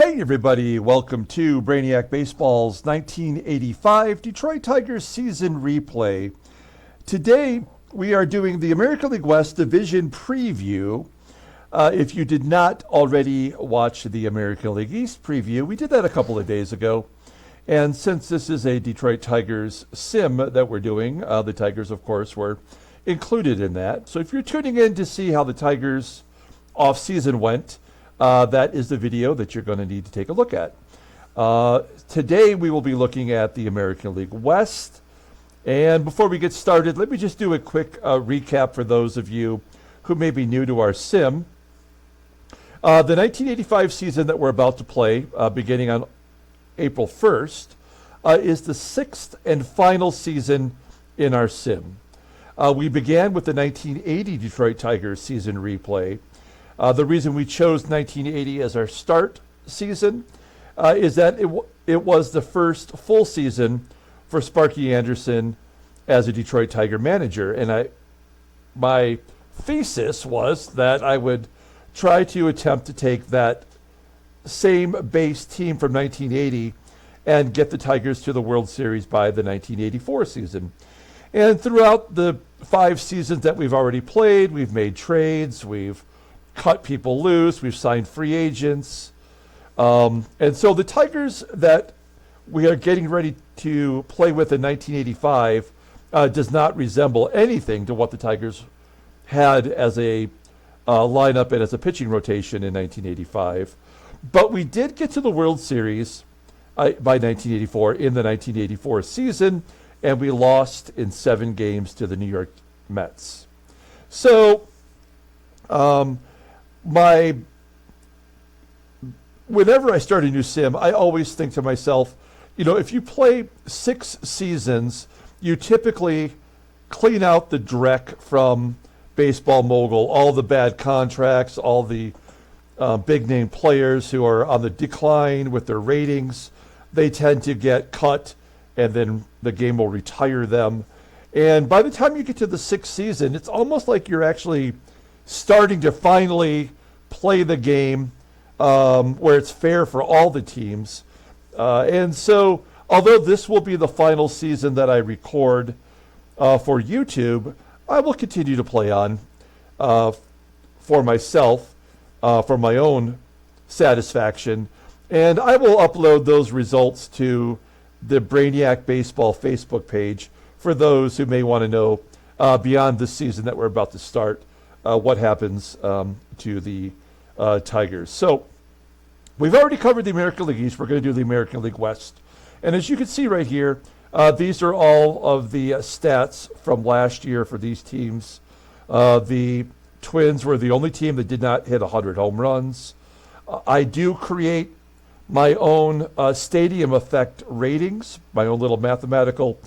Hey everybody, welcome to Brainiac Baseball's 1985 Detroit Tigers season replay. Today we are doing the American League West Division preview. If you did not already watch the American League East preview, we did that a couple of days ago. And since this is a Detroit Tigers sim that we're doing, the Tigers of course were included in that. So if you're tuning in to see how the Tigers off-season went, that is the video that you're going to need to take a look at. Today we will be looking at the American League West. And before we get started, let me just do a quick recap for those of you who may be new to our sim. The 1985 season that we're about to play, beginning on April 1st, is the sixth and final season in our sim. We began with the 1980 Detroit Tigers season replay. The reason we chose 1980 as our start season is that it was the first full season for Sparky Anderson as a Detroit Tiger manager. And my thesis was that I would try to attempt to take that same base team from 1980 and get the Tigers to the World Series by the 1984 season. And throughout the 5 seasons that we've already played, we've made trades, we've cut people loose, we've signed free agents. And so the Tigers that we are getting ready to play with in 1985 does not resemble anything to what the Tigers had as a lineup and as a pitching rotation in 1985. But we did get to the World Series by 1984 in the 1984 season, and we lost in 7 games to the New York Mets. So, whenever I start a new sim, I always think to myself, if you play 6 seasons, you typically clean out the dreck from Baseball Mogul, all the bad contracts, all the big name players who are on the decline with their ratings. They tend to get cut, and then the game will retire them. And by the time you get to the 6th season, it's almost like you're actually starting to finally play the game where it's fair for all the teams. And so, although this will be the final season that I record for YouTube, I will continue to play on for myself, for my own satisfaction. And I will upload those results to the Brainiac Baseball Facebook page for those who may want to know beyond this season that we're about to start, what happens to the Tigers. So we've already covered the American League East. We're going to do the American League West. And as you can see right here, these are all of the stats from last year for these teams. The Twins were the only team that did not hit 100 home runs. I do create my own stadium effect ratings, my own little mathematical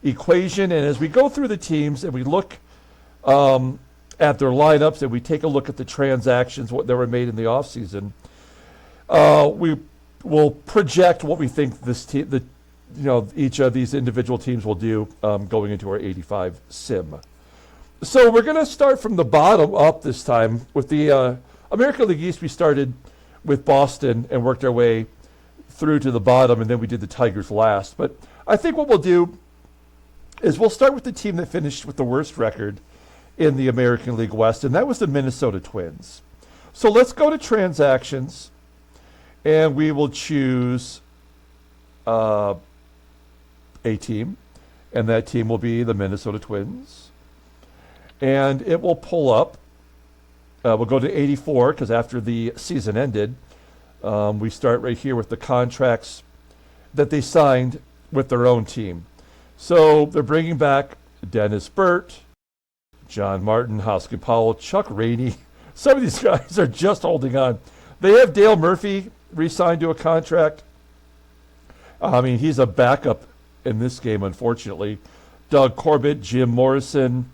equation. And as we go through the teams and we look at their lineups and we take a look at the transactions that were made in the offseason, we will project what we think this team, each of these individual teams will do going into our 85 sim. So we're going to start from the bottom up this time with the American League East. We started with Boston and worked our way through to the bottom, and then we did the Tigers last. But I think what we'll do is we'll start with the team that finished with the worst record in the American League West, and that was the Minnesota Twins. So let's go to transactions, and we will choose a team, and that team will be the Minnesota Twins. And it will pull up. We'll go to 84 because after the season ended, we start right here with the contracts that they signed with their own team. So they're bringing back Dennis Burt, John Martin, Hoskin Powell, Chuck Rainey. Some of these guys are just holding on. They have Dale Murphy re-signed to a contract. He's a backup in this game, unfortunately. Doug Corbett, Jim Morrison,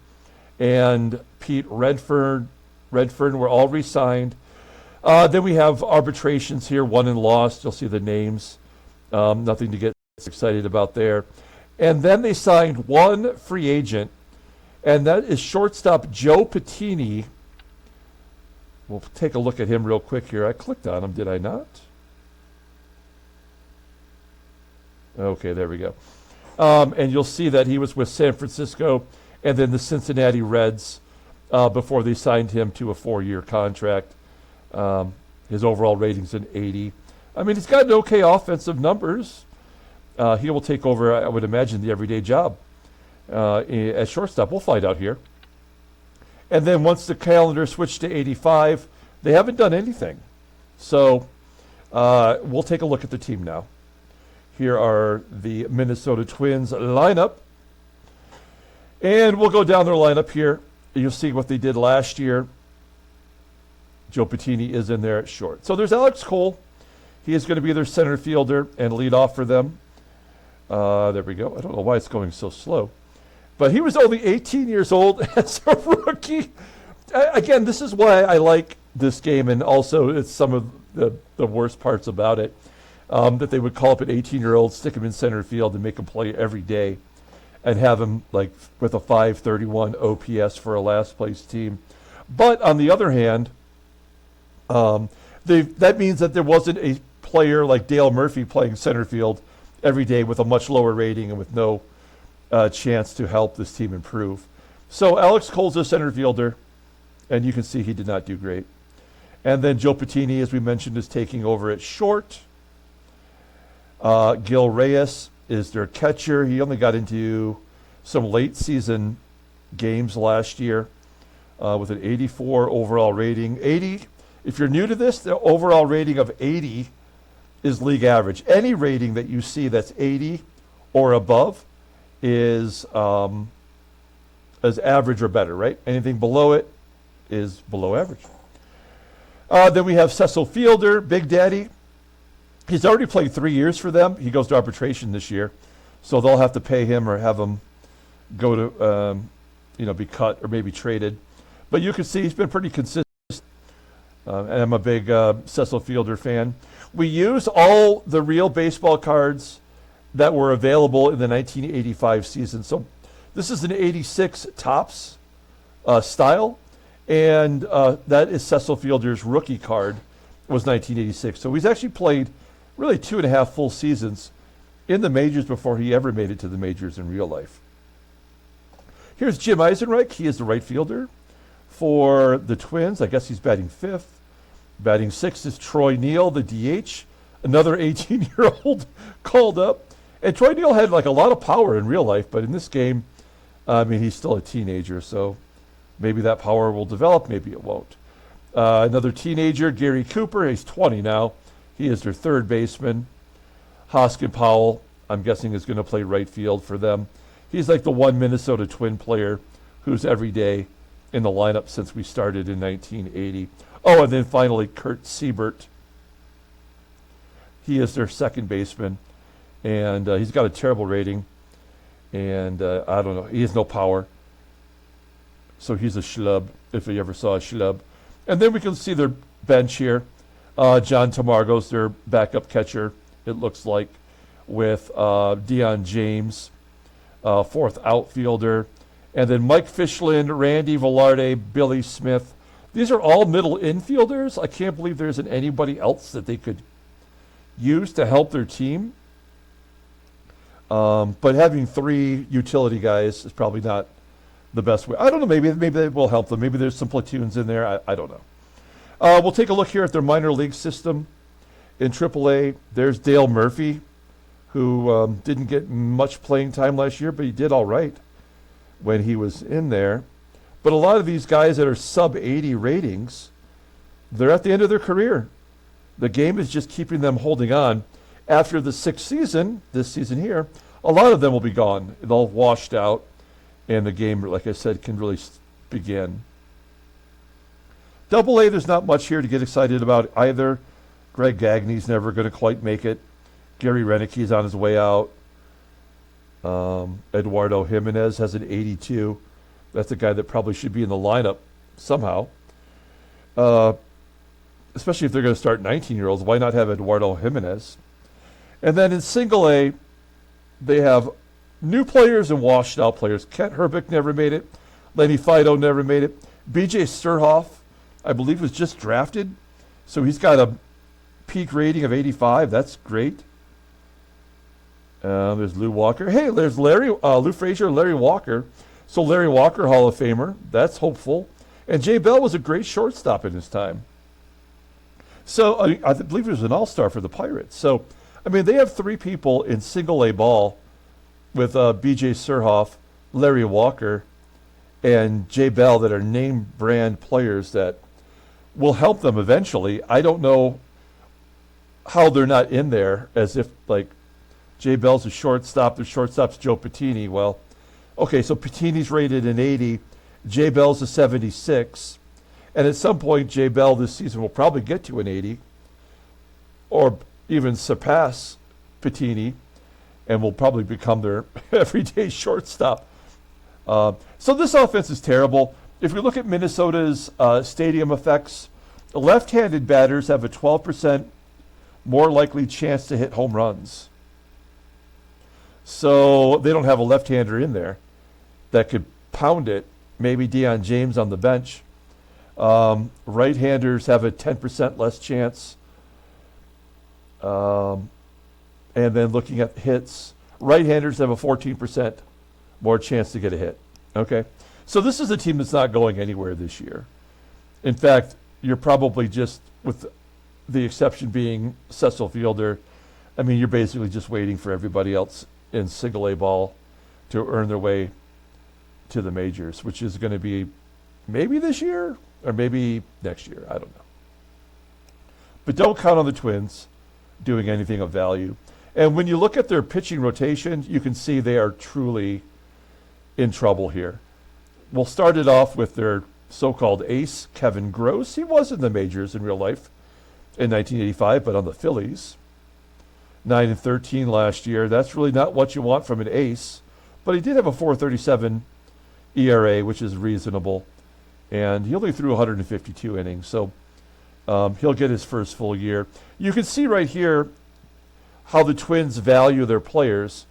and Pete Redfern were all re-signed. Then we have arbitrations here, won and lost. You'll see the names. Nothing to get excited about there. And then they signed one free agent, and that is shortstop Joe Pettini. We'll take a look at him real quick here. I clicked on him, did I not? Okay, there we go. And you'll see that he was with San Francisco and then the Cincinnati Reds before they signed him to a 4-year contract. His overall rating's an 80. I mean, he's got an okay offensive numbers. He will take over, I would imagine, the everyday job at shortstop. We'll find out here. And then once the calendar switched to 85, they haven't done anything. So we'll take a look at the team now. Here are the Minnesota Twins lineup. And we'll go down their lineup here. You'll see what they did last year. Joe Patini is in there at short. So there's Alex Cole. He is going to be their center fielder and lead off for them. There we go. I don't know why it's going so slow. But he was only 18 years old as a rookie. Again, this is why I like this game, and also it's some of the worst parts about it, that they would call up an 18-year-old, stick him in center field, and make him play every day, and have him like with a 531 OPS for a last-place team. But on the other hand, that means that there wasn't a player like Dale Murphy playing center field every day with a much lower rating and with no chance to help this team improve. So Alex Cole's a center fielder, and you can see he did not do great. And then Joe Patini, as we mentioned, is taking over at short. Gil Reyes is their catcher. He only got into some late season games last year with an 84 overall rating. 80, if you're new to this, the overall rating of 80 is league average. Any rating that you see that's 80 or above is average or better, right? Anything below it is below average. Then we have Cecil Fielder, Big Daddy. He's already played 3 years for them. He goes to arbitration this year, so they'll have to pay him or have him go to, be cut or maybe traded. But you can see he's been pretty consistent, and I'm a big Cecil Fielder fan. We use all the real baseball cards that were available in the 1985 season. So this is an 86 Topps style, and that is Cecil Fielder's rookie card, was 1986. So he's actually played really 2.5 full seasons in the majors before he ever made it to the majors in real life. Here's Jim Eisenreich. He is the right fielder for the Twins. I guess he's batting fifth. Batting sixth is Troy Neal, the DH, another 18-year-old called up. And Troy Neal had like a lot of power in real life, but in this game, I mean, he's still a teenager, so maybe that power will develop, maybe it won't. Another teenager, Gary Cooper, he's 20 now. He is their third baseman. Hoskin Powell, I'm guessing, is going to play right field for them. He's like the one Minnesota Twin player who's every day in the lineup since we started in 1980. Oh, and then finally, Kurt Siebert. He is their second baseman, and he's got a terrible rating, and I don't know, he has no power. So he's a schlub, if you ever saw a schlub. And then we can see their bench here. John Tamargo's their backup catcher, it looks like, with Deion James, fourth outfielder. And then Mike Fischlin, Randy Velarde, Billy Smith. These are all middle infielders. I can't believe there isn't anybody else that they could use to help their team. But having three utility guys is probably not the best way. I don't know. Maybe they will help them. Maybe there's some platoons in there. I don't know. We'll take a look here at their minor league system in AAA. There's Dale Murphy, who didn't get much playing time last year, but he did all right when he was in there. But a lot of these guys that are sub 80 ratings, they're at the end of their career. The game is just keeping them holding on. After the sixth season, this season here, a lot of them will be gone. They'll washed out, and the game, like I said, can really begin. Double A, there's not much here to get excited about either. Greg Gagney's never going to quite make it. Gary Renicke's on his way out. Eduardo Jimenez has an 82. That's a guy that probably should be in the lineup somehow. Especially if they're going to start 19-year-olds. Why not have Eduardo Jimenez? And then in single A, they have new players and washed out players. Kent Herbeck never made it. Lenny Fido never made it. BJ Sturhoff, I believe, was just drafted. So he's got a peak rating of 85. That's great. There's Lou Walker. Hey, there's Lou Frazier, Larry Walker. So Larry Walker, Hall of Famer. That's hopeful. And Jay Bell was a great shortstop in his time. So I believe he was an all-star for the Pirates. So, I mean, they have three people in single-A ball with B.J. Surhoff, Larry Walker, and Jay Bell that are name brand players that will help them eventually. I don't know how they're not in there, as if like Jay Bell's a shortstop, the shortstop's Joe Patini. Well, okay, so Patini's rated an 80, Jay Bell's a 76, and at some point Jay Bell this season will probably get to an 80 or even surpass Patini and will probably become their everyday shortstop. So this offense is terrible. If we look at Minnesota's stadium effects, left-handed batters have a 12% more likely chance to hit home runs. So they don't have a left-hander in there that could pound it. Maybe Deion James on the bench. Right-handers have a 10% less chance. And then looking at hits, right-handers have a 14% more chance to get a hit. Okay? So this is a team that's not going anywhere this year. In fact, you're probably just, with the exception being Cecil Fielder, I mean, you're basically just waiting for everybody else in single-A ball to earn their way to the majors, which is going to be maybe this year or maybe next year. I don't know. But don't count on the Twins doing anything of value. And when you look at their pitching rotation, you can see they are truly in trouble here. We'll start it off with their so-called ace, Kevin Gross. He was in the majors in real life in 1985, but on the Phillies. 9-13 last year. That's really not what you want from an ace, but he did have a 4.37 ERA, which is reasonable, and he only threw 152 innings, so he'll get his first full year. You can see right here how the Twins value their players.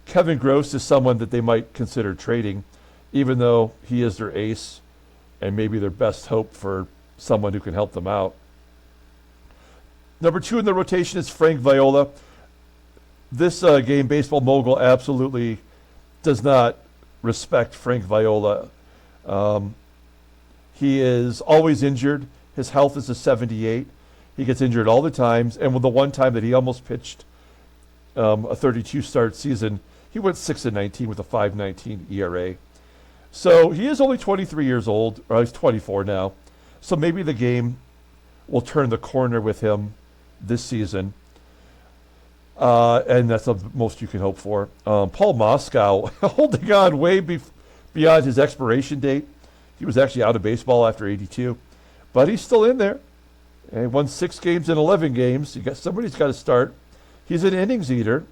Kevin Gross is someone that they might consider trading, even though he is their ace and maybe their best hope for someone who can help them out. Number 2 in the rotation is Frank Viola. This game, Baseball Mogul absolutely does not respect Frank Viola. He is always injured. His health is a 78. He gets injured all the times. And with the one time that he almost pitched a 32 start season, he went 6-19 with a 5.19 ERA. So he is only 23 years old, or he's 24 now. So maybe the game will turn the corner with him this season. And that's the most you can hope for. Paul Moskow holding on way beyond his expiration date. He was actually out of baseball after 82. But he's still in there. And he won 6 games in 11 games. Somebody's got to start. He's an innings eater.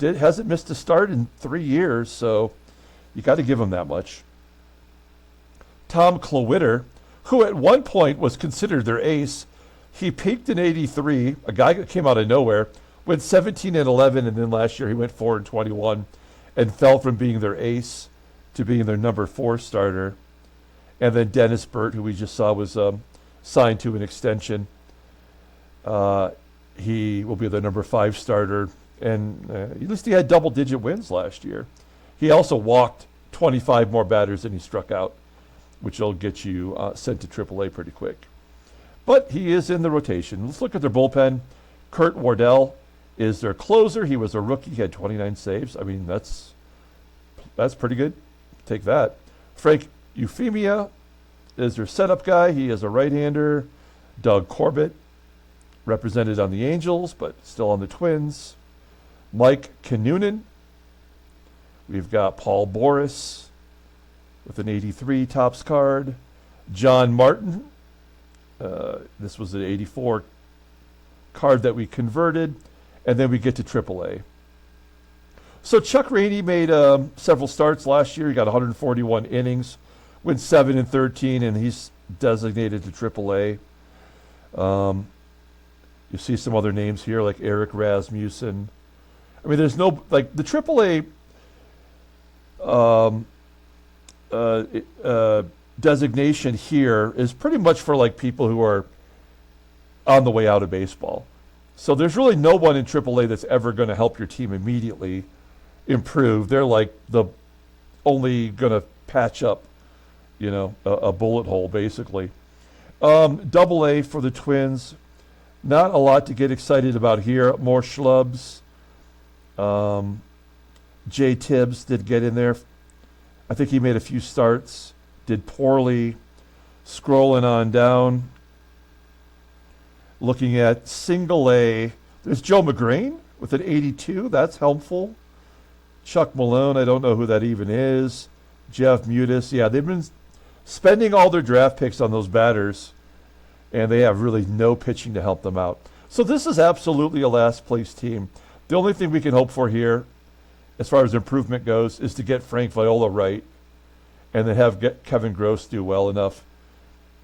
Hasn't missed a start in 3 years, so you got to give him that much. Tom Klowitter, who at one point was considered their ace, he peaked in 83, a guy that came out of nowhere, went 17-11, and then last year he went 4-21 and fell from being their ace to being their number 4 starter. And then Dennis Burt, who we just saw was signed to an extension. He will be the number 5 starter. And at least he had double-digit wins last year. He also walked 25 more batters than he struck out, which will get you sent to AAA pretty quick. But he is in the rotation. Let's look at their bullpen. Kurt Wardell is their closer. He was a rookie. He had 29 saves. I mean, that's pretty good. Take that. Frank Euphemia is their setup guy. He is a right-hander. Doug Corbett, represented on the Angels, but still on the Twins. Mike Kinnunen. We've got Paul Boris with an 83 tops card. John Martin. This was an 84 card that we converted. And then we get to AAA. So Chuck Rainey made several starts last year. He got 141 innings, went 7-13, and he's designated to AAA. You see some other names here like Eric Rasmussen. I mean, there's no, like, the AAA designation here is pretty much for, like, people who are on the way out of baseball. So there's really no one in AAA that's ever going to help your team immediately improve. They're like the only going to patch up, a bullet hole, basically. Double A for the Twins. Not a lot to get excited about here. More schlubs. Jay Tibbs did get in there. I think he made a few starts. Did poorly. Scrolling on down. Looking at single A. There's Joe McGrain with an 82. That's helpful. Chuck Malone, I don't know who that even is. Jeff Mutis. Yeah, they've been spending all their draft picks on those batters, and they have really no pitching to help them out. So this is absolutely a last place team. The only thing we can hope for here, as far as improvement goes, is to get Frank Viola right, and then have Kevin Gross do well enough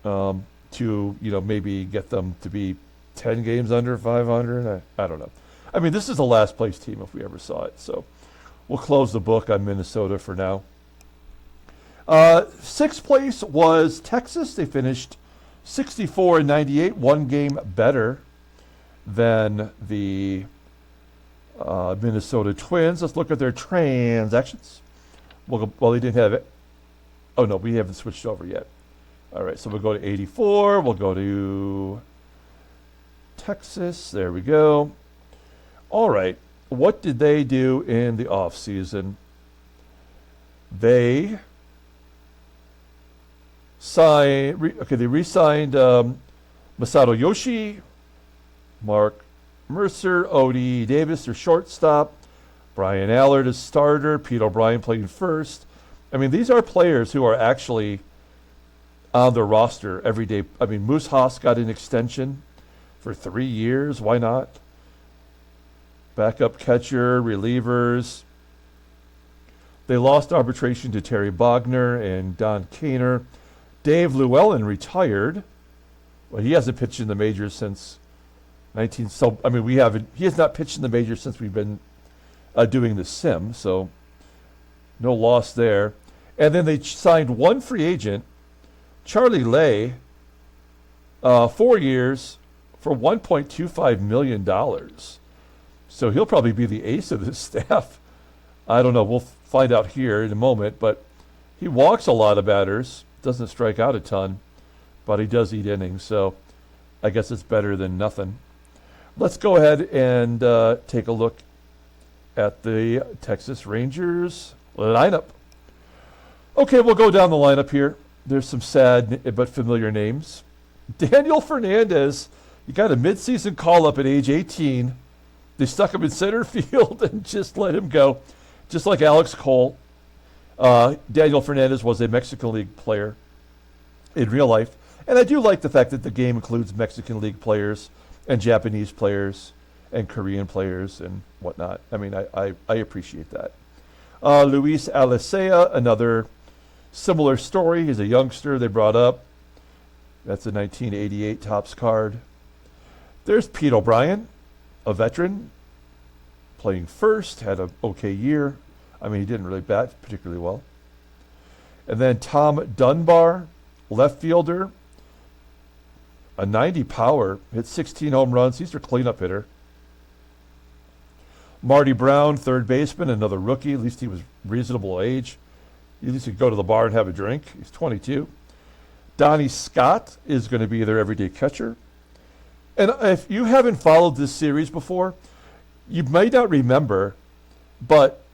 to maybe get them to be 10 games under 500. I don't know. I mean, this is the last place team if we ever saw it. So we'll close the book on Minnesota for now. Sixth place was Texas. They finished 64-98, one game better than the Minnesota Twins. Let's look at their transactions. Well, they didn't have it. Oh, no, we haven't switched over yet. All right, so we'll go to 84. We'll go to Texas. There we go. All right, what did they do in the offseason? They they re-signed Masato Yoshi, Mark Mercer, Odie Davis, their shortstop, Brian Allard as starter, Pete O'Brien playing first. I mean, these are players who are actually on the roster every day. I mean, Moose Haas got an extension for 3 years. Why not? Backup catcher, relievers. They lost arbitration to Terry Bogner and Don Kaner. Dave Llewellyn retired. Well, he hasn't pitched in the majors since he has not pitched in the majors since we've been doing the sim, so no loss there. And then they signed one free agent, Charlie Lay, 4 years for $1.25 million. So he'll probably be the ace of this staff. I don't know. We'll find out here in a moment. But he walks a lot of batters, doesn't strike out a ton, but he does eat innings. So I guess it's better than nothing. Let's go ahead and take a look at the Texas Rangers lineup. Okay, we'll go down the lineup here. There's some sad but familiar names. Daniel Fernandez, he got a midseason call-up at age 18. They stuck him in center field and just let him go, just like Alex Cole. Daniel Fernandez was a Mexican League player in real life. And I do like the fact that the game includes Mexican League players and Japanese players and Korean players and whatnot. I mean, I appreciate that. Luis Alicea, another similar story. He's a youngster they brought up. That's a 1988 Topps card. There's Pete O'Brien, a veteran, playing first, had an okay year. I mean, he didn't really bat particularly well. And then Tom Dunbar, left fielder, a 90 power, hit 16 home runs. He's their cleanup hitter. Marty Brown, third baseman, another rookie. At least he was reasonable age. At least he could go to the bar and have a drink. He's 22. Donnie Scott is going to be their everyday catcher. And if you haven't followed this series before, you may not remember, but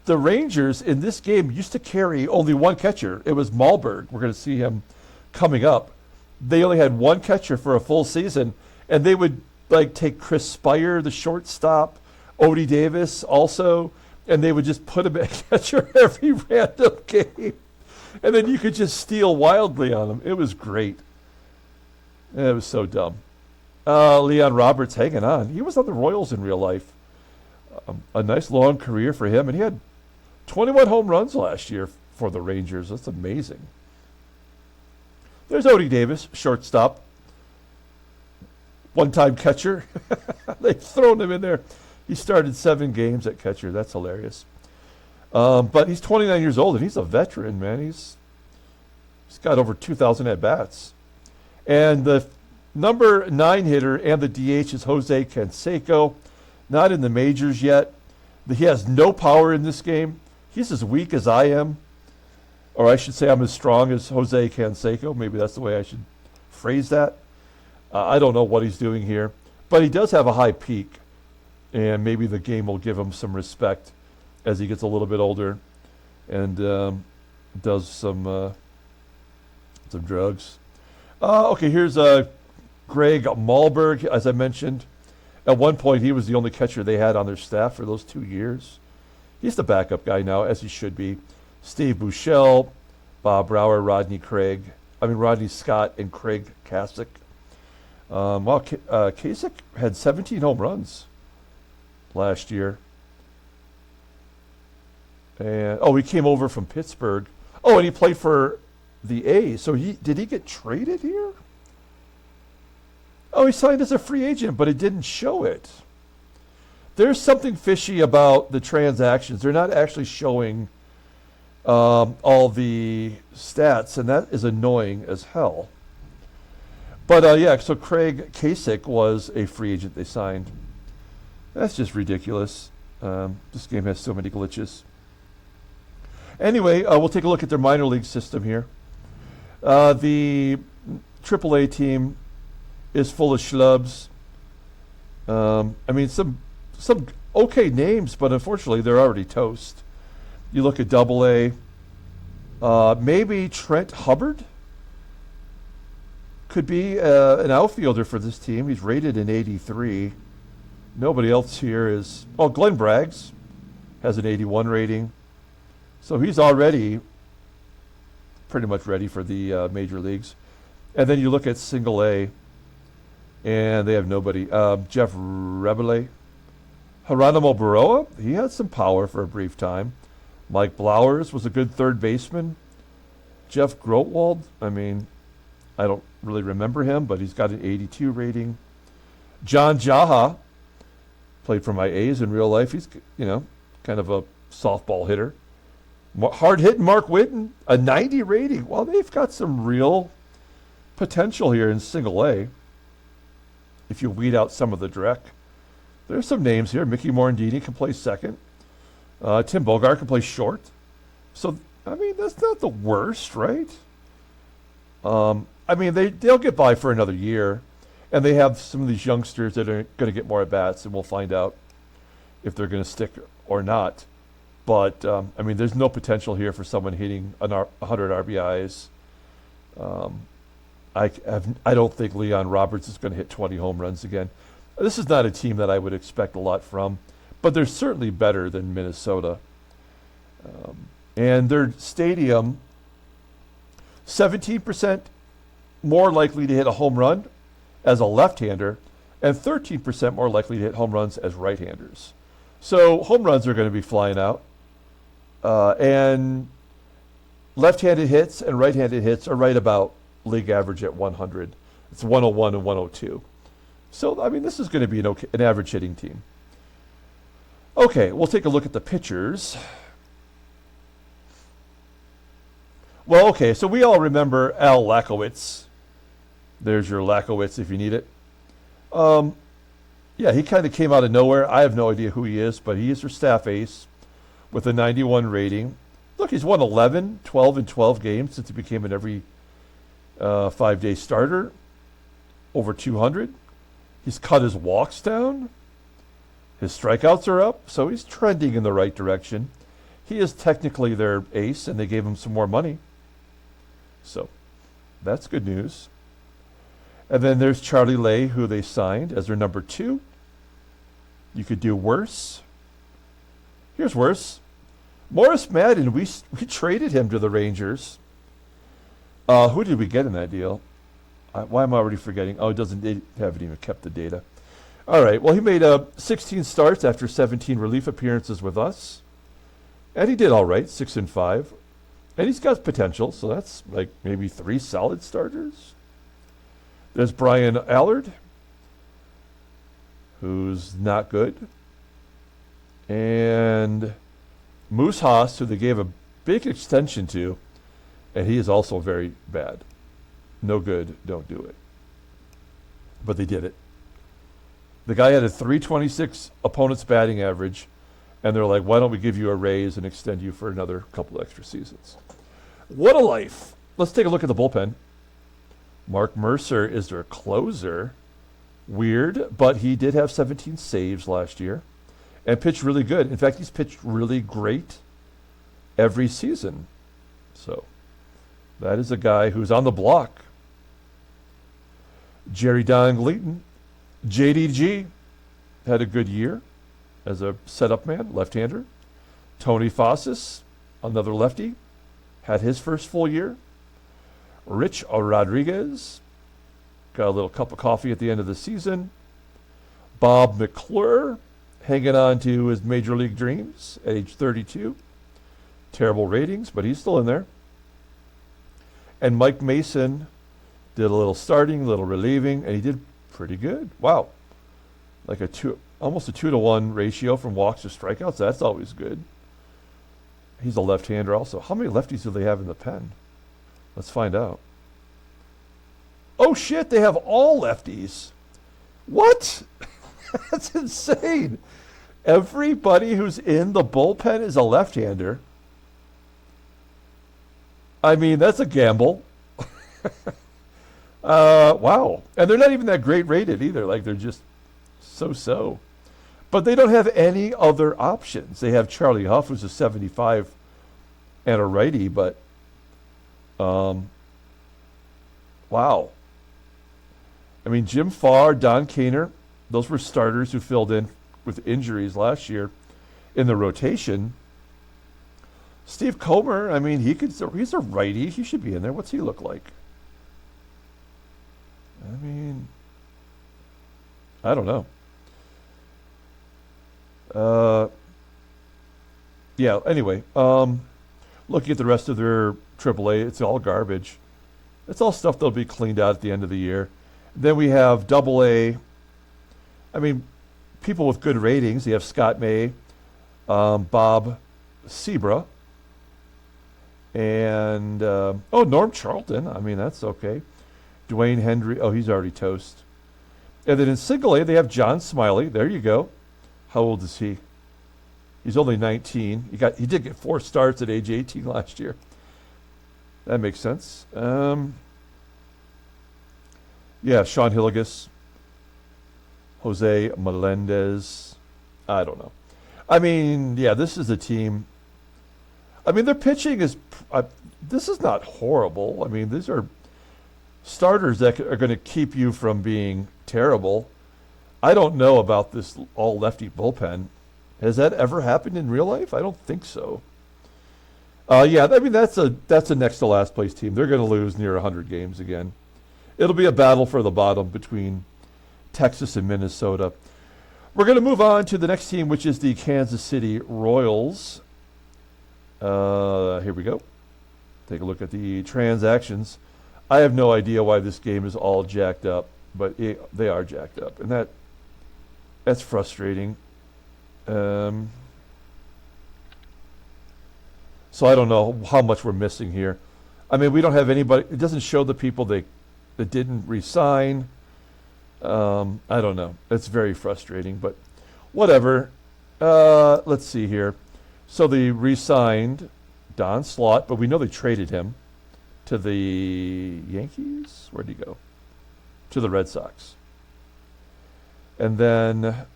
the Rangers in this game used to carry only one catcher. It was Malberg. We're going to see him coming up. They only had one catcher for a full season, and they would take Chris Spire, the shortstop, Odie Davis also, and they would just put him at catcher every random game. And then you could just steal wildly on him. It was great. It was so dumb. Leon Roberts hanging on. He was on the Royals in real life. A nice long career for him, and he had 21 home runs last year for the Rangers. That's amazing. There's Odie Davis, shortstop. One-time catcher. They've thrown him in there. He started 7 games at catcher. That's hilarious. But he's 29 years old, and he's a veteran, man. He's got over 2,000 at-bats. And the Number 9 hitter and the DH is Jose Canseco. Not in the majors yet. He has no power in this game. He's as weak as I am. Or I should say I'm as strong as Jose Canseco. Maybe that's the way I should phrase that. I don't know what he's doing here. But he does have a high peak. And maybe the game will give him some respect as he gets a little bit older and does some drugs. Okay, here's Greg Malberg, as I mentioned. At one point, he was the only catcher they had on their staff for those 2 years. He's the backup guy now, as he should be. Steve Buechele, Bob Brower, Rodney Scott, and Craig Kasich. Kasich had 17 home runs last year. And he came over from Pittsburgh. Oh, and he played for the A's. So did he get traded here? Oh, he signed as a free agent, but it didn't show it. There's something fishy about the transactions. They're not actually showing all the stats, and that is annoying as hell. But so Craig Kasich was a free agent they signed. That's just ridiculous. This game has so many glitches. Anyway, we'll take a look at their minor league system here. The AAA team is full of schlubs. Some okay names, but unfortunately they're already toast. You look at AA, maybe Trent Hubbard could be an outfielder for this team. He's rated in 83. Nobody else here is... Glenn Braggs has an 81 rating. So he's already pretty much ready for the major leagues. And then you look at single A, and they have nobody. Jeff Rebele. Geronimo Baroa, he had some power for a brief time. Mike Blowers was a good third baseman. Jeff Grotwald, I don't really remember him, but he's got an 82 rating. John Jaha played for my A's in real life. He's, kind of a softball hitter. Hard-hitting Mark Whitten, a 90 rating. Well, they've got some real potential here in single A. If you weed out some of the dreck. There's some names here. Mickey Morandini can play second. Tim Bogart can play short. So, that's not the worst, right? They'll get by for another year. And they have some of these youngsters that are going to get more at-bats, and we'll find out if they're going to stick or not. But, there's no potential here for someone hitting 100 RBIs. I don't think Leon Roberts is going to hit 20 home runs again. This is not a team that I would expect a lot from, but they're certainly better than Minnesota. And their stadium, 17% more likely to hit a home run as a left-hander, and 13% more likely to hit home runs as right-handers. So home runs are going to be flying out. And left-handed hits and right-handed hits are right about league average at 100. It's 101 and 102. So, this is going to be an average hitting team. Okay, we'll take a look at the pitchers. Well, okay, so we all remember Al Lakowitz. There's your Lakowitz if you need it. He kind of came out of nowhere. I have no idea who he is, but he is their staff ace with a 91 rating. Look, he's won 12 and 12 games since he became an every 5-day starter. Over 200. He's cut his walks down. His strikeouts are up, so he's trending in the right direction. He is technically their ace, and they gave him some more money. So that's good news. And then there's Charlie Lay, who they signed as their number 2. You could do worse. Here's worse. Morris Madden, we traded him to the Rangers. Who did we get in that deal? Why am I already forgetting? They haven't even kept the data. All right, well, he made 16 starts after 17 relief appearances with us. And he did all right, 6-5. And he's got potential, so that's like maybe 3 solid starters. There's Brian Allard, who's not good. And Moose Haas, who they gave a big extension to, and he is also very bad. No good, don't do it. but they did it. The guy had a 326 opponent's batting average, and they're like, why don't we give you a raise and extend you for another couple extra seasons? What a life. Let's take a look at the bullpen. Mark Mercer is their closer. Weird, but he did have 17 saves last year and pitched really good. In fact, he's pitched really great every season. So that is a guy who's on the block. Jerry Dongleyton, JDG, had a good year as a setup man, left-hander. Tony Fossis, another lefty, had his first full year. Rich Rodriguez got a little cup of coffee at the end of the season. Bob McClure, hanging on to his major league dreams at age 32. Terrible ratings, but he's still in there. And Mike Mason did a little starting, a little relieving, and he did pretty good. Wow. Like almost a 2-to-1 ratio from walks to strikeouts. That's always good. He's a left-hander also. How many lefties do they have in the pen? Let's find out. Oh, shit, they have all lefties. What? That's insane. Everybody who's in the bullpen is a left-hander. I mean, that's a gamble. Wow. And they're not even that great rated either. Like, they're just so-so. But they don't have any other options. They have Charlie Huff, who's a 75 and a righty, but wow. I mean, Jim Farr, Don Kaner, those were starters who filled in with injuries last year in the rotation. Steve Comer, I mean, he's a righty. He should be in there. What's he look like? I mean, I don't know. Yeah, anyway, looking at the rest of their AAA, it's all garbage. It's all stuff that'll be cleaned out at the end of the year. Then we have AA. I mean, people with good ratings. You have Scott May, Bob Sebra, and Norm Charlton. I mean, that's okay. Dwayne Hendry. Oh, he's already toast. And then in single A, they have John Smiley. There you go. How old is he? He's only 19. He did get 4 starts at age 18 last year. That makes sense. Yeah, Sean Hilligus, Jose Melendez. I don't know. I mean, yeah, this is a team. I mean, their pitching is. This is not horrible. I mean, these are starters that are going to keep you from being terrible. I don't know about this all lefty bullpen. Has that ever happened in real life? I don't think so. Yeah, I mean, that's a next to last place team. They're going to lose near 100 games again. It'll be a battle for the bottom between Texas and Minnesota. We're going to move on to the next team, which is the Kansas City Royals. Here we go. Take a look at the transactions. I have no idea why this game is all jacked up, but they are jacked up, and that's frustrating. So I don't know how much we're missing here. I mean, we don't have anybody. It doesn't show the people that didn't re-sign. I don't know. It's very frustrating, but whatever. Let's see here. So they re-signed Don Slaught, but we know they traded him to the Yankees. Where'd he go? To the Red Sox. And then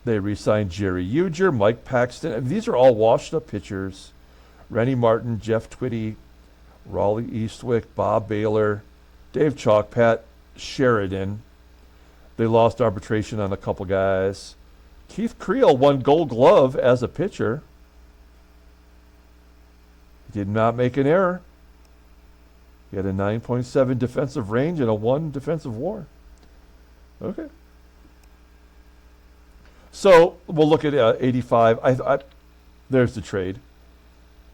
they re-signed Jerry Uger, Mike Paxton. I mean, these are all washed-up pitchers. Rennie Martin, Jeff Twitty, Raleigh Eastwick, Bob Baylor, Dave Chalk, Pat Sheridan. They lost arbitration on a couple guys. Keith Creel won Gold Glove as a pitcher. He did not make an error. He had a 9.7 defensive range and a 1 defensive WAR. Okay. So we'll look at 85. There's the trade.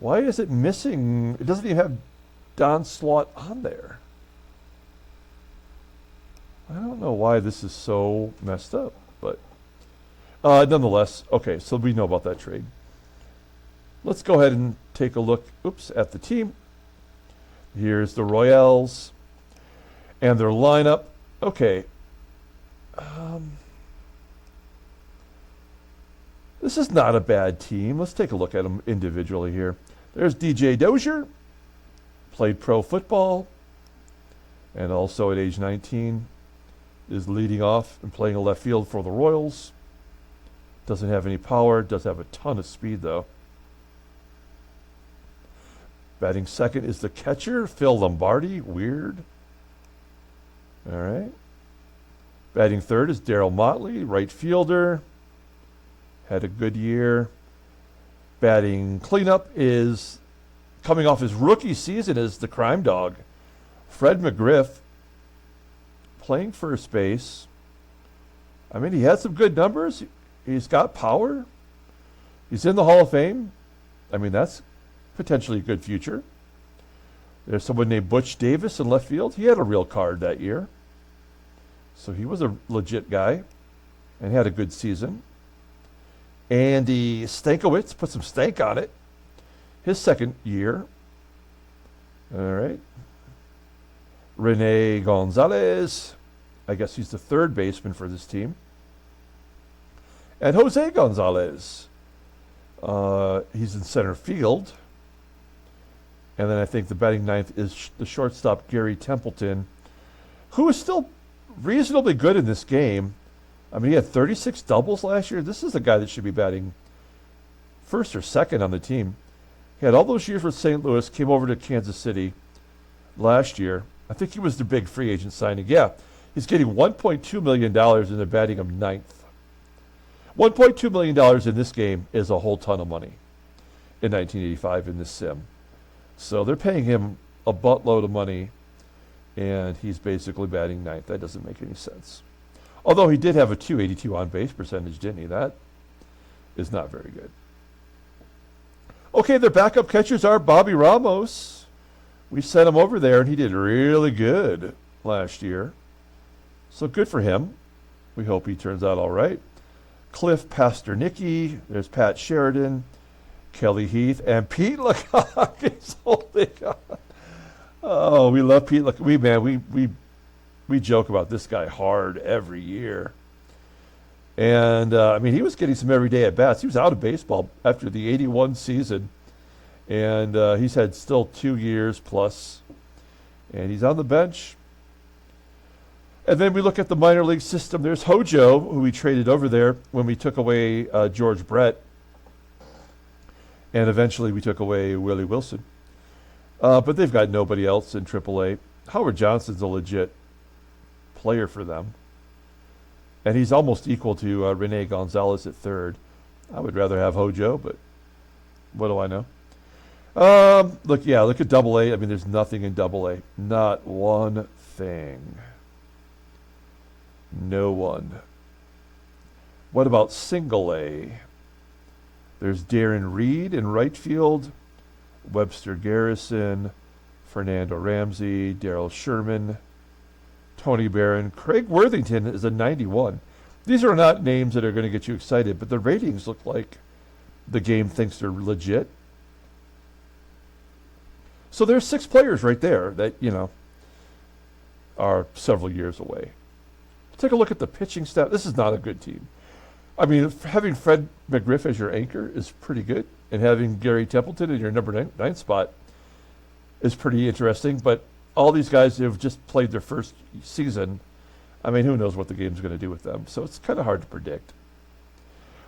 Why is it missing? It doesn't even have Don Slaught on there. I don't know why this is so messed up, but nonetheless, okay, so we know about that trade. Let's go ahead and take a look, at the team. Here's the Royals and their lineup. Okay. This is not a bad team. Let's take a look at them individually here. There's DJ Dozier, played pro football, and also at age 19 is leading off and playing a left field for the Royals. Doesn't have any power, does have a ton of speed though. Batting second is the catcher, Phil Lombardi. Weird. All right. Batting third is Darryl Motley, right fielder. Had a good year. Batting cleanup is, coming off his rookie season, is the crime dog, Fred McGriff, playing first base. I mean, he had some good numbers. He's got power. He's in the Hall of Fame. I mean, that's potentially a good future. There's someone named Butch Davis in left field. He had a real card that year. So he was a legit guy and had a good season. Andy Stankiewicz put some stank on it. His second year. All right. Rene Gonzalez. I guess he's the third baseman for this team. And Jose Gonzalez. He's in center field. And then I think the batting ninth is the shortstop, Gary Templeton, who is still reasonably good in this game. I mean, he had 36 doubles last year. This is a guy that should be batting first or second on the team. He had all those years with St. Louis, came over to Kansas City last year. I think he was the big free agent signing. Yeah, he's getting $1.2 million and they're batting him ninth. $1.2 million in this game is a whole ton of money in 1985 in this sim. So they're paying him a buttload of money, and he's basically batting ninth. That doesn't make any sense. Although he did have a .282 on-base percentage, didn't he? That is not very good. Okay, their backup catchers are Bobby Ramos. We sent him over there, and he did really good last year. So good for him. We hope he turns out all right. Cliff Pasternicki. There's Pat Sheridan, Kelly Heath, and Pete Lecoq is holding on. Oh, we love Pete Lecoq. We joke about this guy hard every year. And, I mean, he was getting some everyday at-bats. He was out of baseball after the 81 season. And he's had still 2 years plus. And he's on the bench. And then we look at the minor league system. There's Hojo, who we traded over there when we took away George Brett. And eventually we took away Willie Wilson. But they've got nobody else in AAA. Howard Johnson's a legit player for them. And he's almost equal to Rene Gonzalez at third. I would rather have Hojo, but what do I know? Look at AA. I mean, there's nothing in AA. Not one thing. No one. What about single A? There's Darren Reed in right field, Webster Garrison, Fernando Ramsey, Darryl Sherman, Tony Barron. Craig Worthington is a 91. These are not names that are going to get you excited, but the ratings look like the game thinks they're legit. So there's 6 players right there that, are several years away. Take a look at the pitching staff. This is not a good team. I mean, having Fred McGriff as your anchor is pretty good, and having Gary Templeton in your number 9 spot is pretty interesting, but all these guys have just played their first season. I mean, who knows what the game's going to do with them, so it's kind of hard to predict.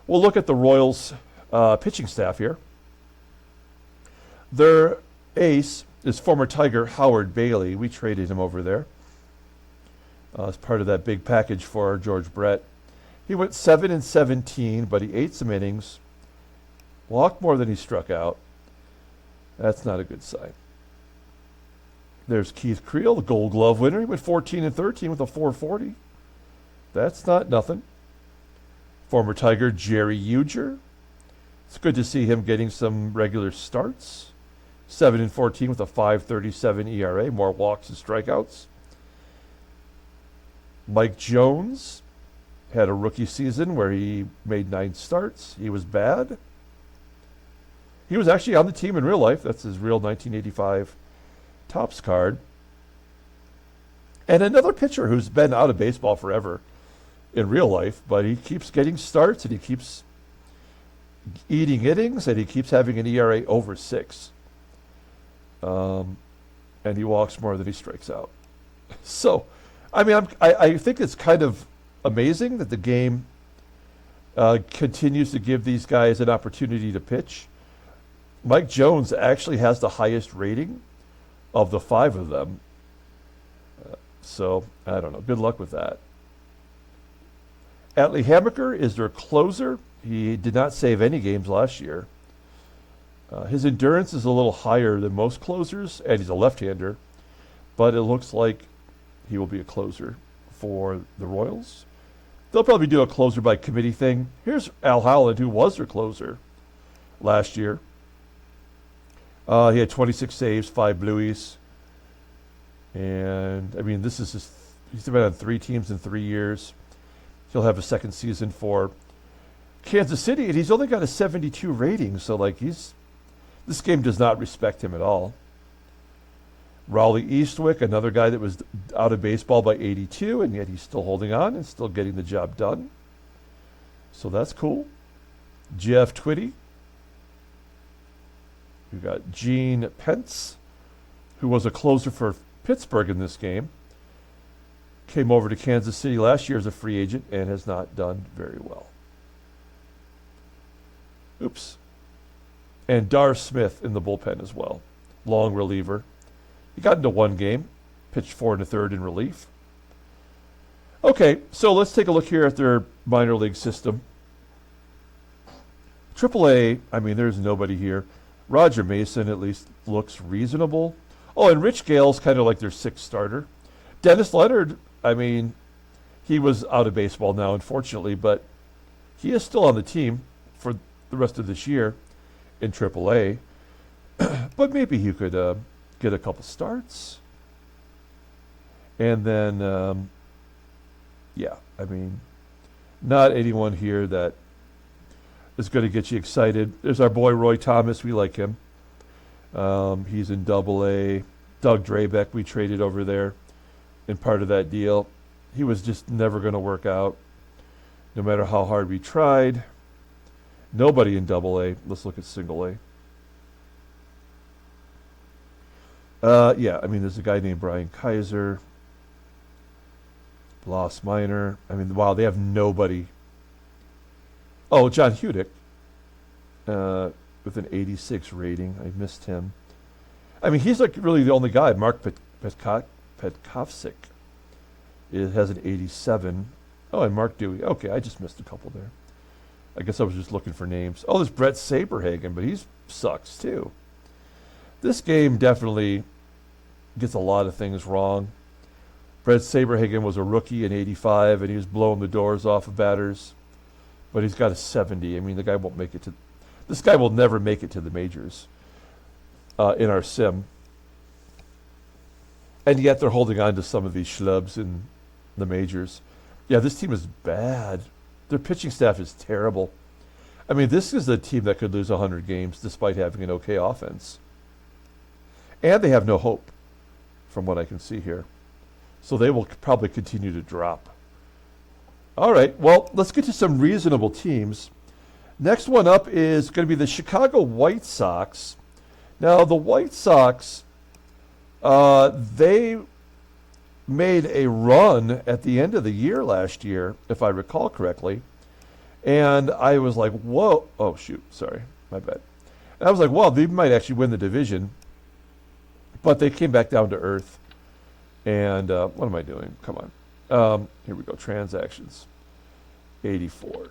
We'll look at the Royals' pitching staff here. Their ace is former Tiger Howard Bailey. We traded him over there as part of that big package for George Brett. He went 7-17, but he ate some innings, walked more than he struck out. That's not a good sign. There's Keith Creel, the Gold Glove winner. He went 14-13 with a .440. That's not nothing. Former Tiger Jerry Uger. It's good to see him getting some regular starts. 7-14 with a .537 ERA, more walks and strikeouts. Mike Jones had a rookie season where he made 9 starts. He was bad. He was actually on the team in real life. That's his real 1985 Topps card. And another pitcher who's been out of baseball forever in real life, but he keeps getting starts and he keeps eating innings and he keeps having an ERA over 6. And he walks more than he strikes out. So, I mean, I think it's kind of amazing that the game continues to give these guys an opportunity to pitch. Mike Jones actually has the highest rating of the 5 of them. So, I don't know. Good luck with that. Atlee Hammaker is their closer. He did not save any games last year. His endurance is a little higher than most closers, and he's a left-hander. But it looks like he will be a closer for the Royals. They'll probably do a closer by committee thing. Here's Al Howland, who was their closer last year. He had 26 saves, 5 blueies. And, I mean, he's been on 3 teams in 3 years. He'll have a second season for Kansas City, and he's only got a 72 rating, so, like, this game does not respect him at all. Raleigh Eastwick, another guy that was out of baseball by 82, and yet he's still holding on and still getting the job done. So that's cool. Jeff Twitty. We've got Gene Pence, who was a closer for Pittsburgh in this game. Came over to Kansas City last year as a free agent and has not done very well. Oops. And Dar Smith in the bullpen as well. Long reliever. He got into 1 game, pitched 4 1/3 in relief. Okay, so let's take a look here at their minor league system. AAA, I mean, there's nobody here. Roger Mason at least looks reasonable. Oh, and Rich Gale's kind of like their 6th starter. Dennis Leonard, I mean, he was out of baseball now, unfortunately, but he is still on the team for the rest of this year in AAA. But maybe he could get a couple starts. And then, yeah, I mean, not anyone here that is going to get you excited. There's our boy Roy Thomas. We like him. He's in AA. Doug Drabeck, we traded over there in part of that deal. He was just never going to work out, no matter how hard we tried. Nobody in AA. Let's look at single A. Yeah, I mean, there's a guy named Brian Kaiser. Bloss Minor. I mean, wow, they have nobody. Oh, John Hudick with an 86 rating. I missed him. I mean, he's like really the only guy. Mark Petkovsik has an 87. Oh, and Mark Dewey. Okay, I just missed a couple there. I guess I was just looking for names. Oh, there's Brett Saberhagen, but he sucks too. This game definitely gets a lot of things wrong. Brett Saberhagen was a rookie in 85, and he was blowing the doors off of batters. But he's got a 70. I mean, the guy won't make it to... This guy will never make it to the majors in our sim. And yet they're holding on to some of these schlubs in the majors. Yeah, this team is bad. Their pitching staff is terrible. I mean, this is a team that could lose 100 games despite having an okay offense. And they have no hope, from what I can see here. So they will probably continue to drop. All right, well, let's get to some reasonable teams. Next one up is going to be the Chicago White Sox. Now, the White Sox, they made a run at the end of the year last year, if I recall correctly. And I was like, whoa. Oh, shoot. Sorry. My bad. And I was like, well, they might actually win the division. But they came back down to earth. And what am I doing? Come on. Here we go. Transactions. 84.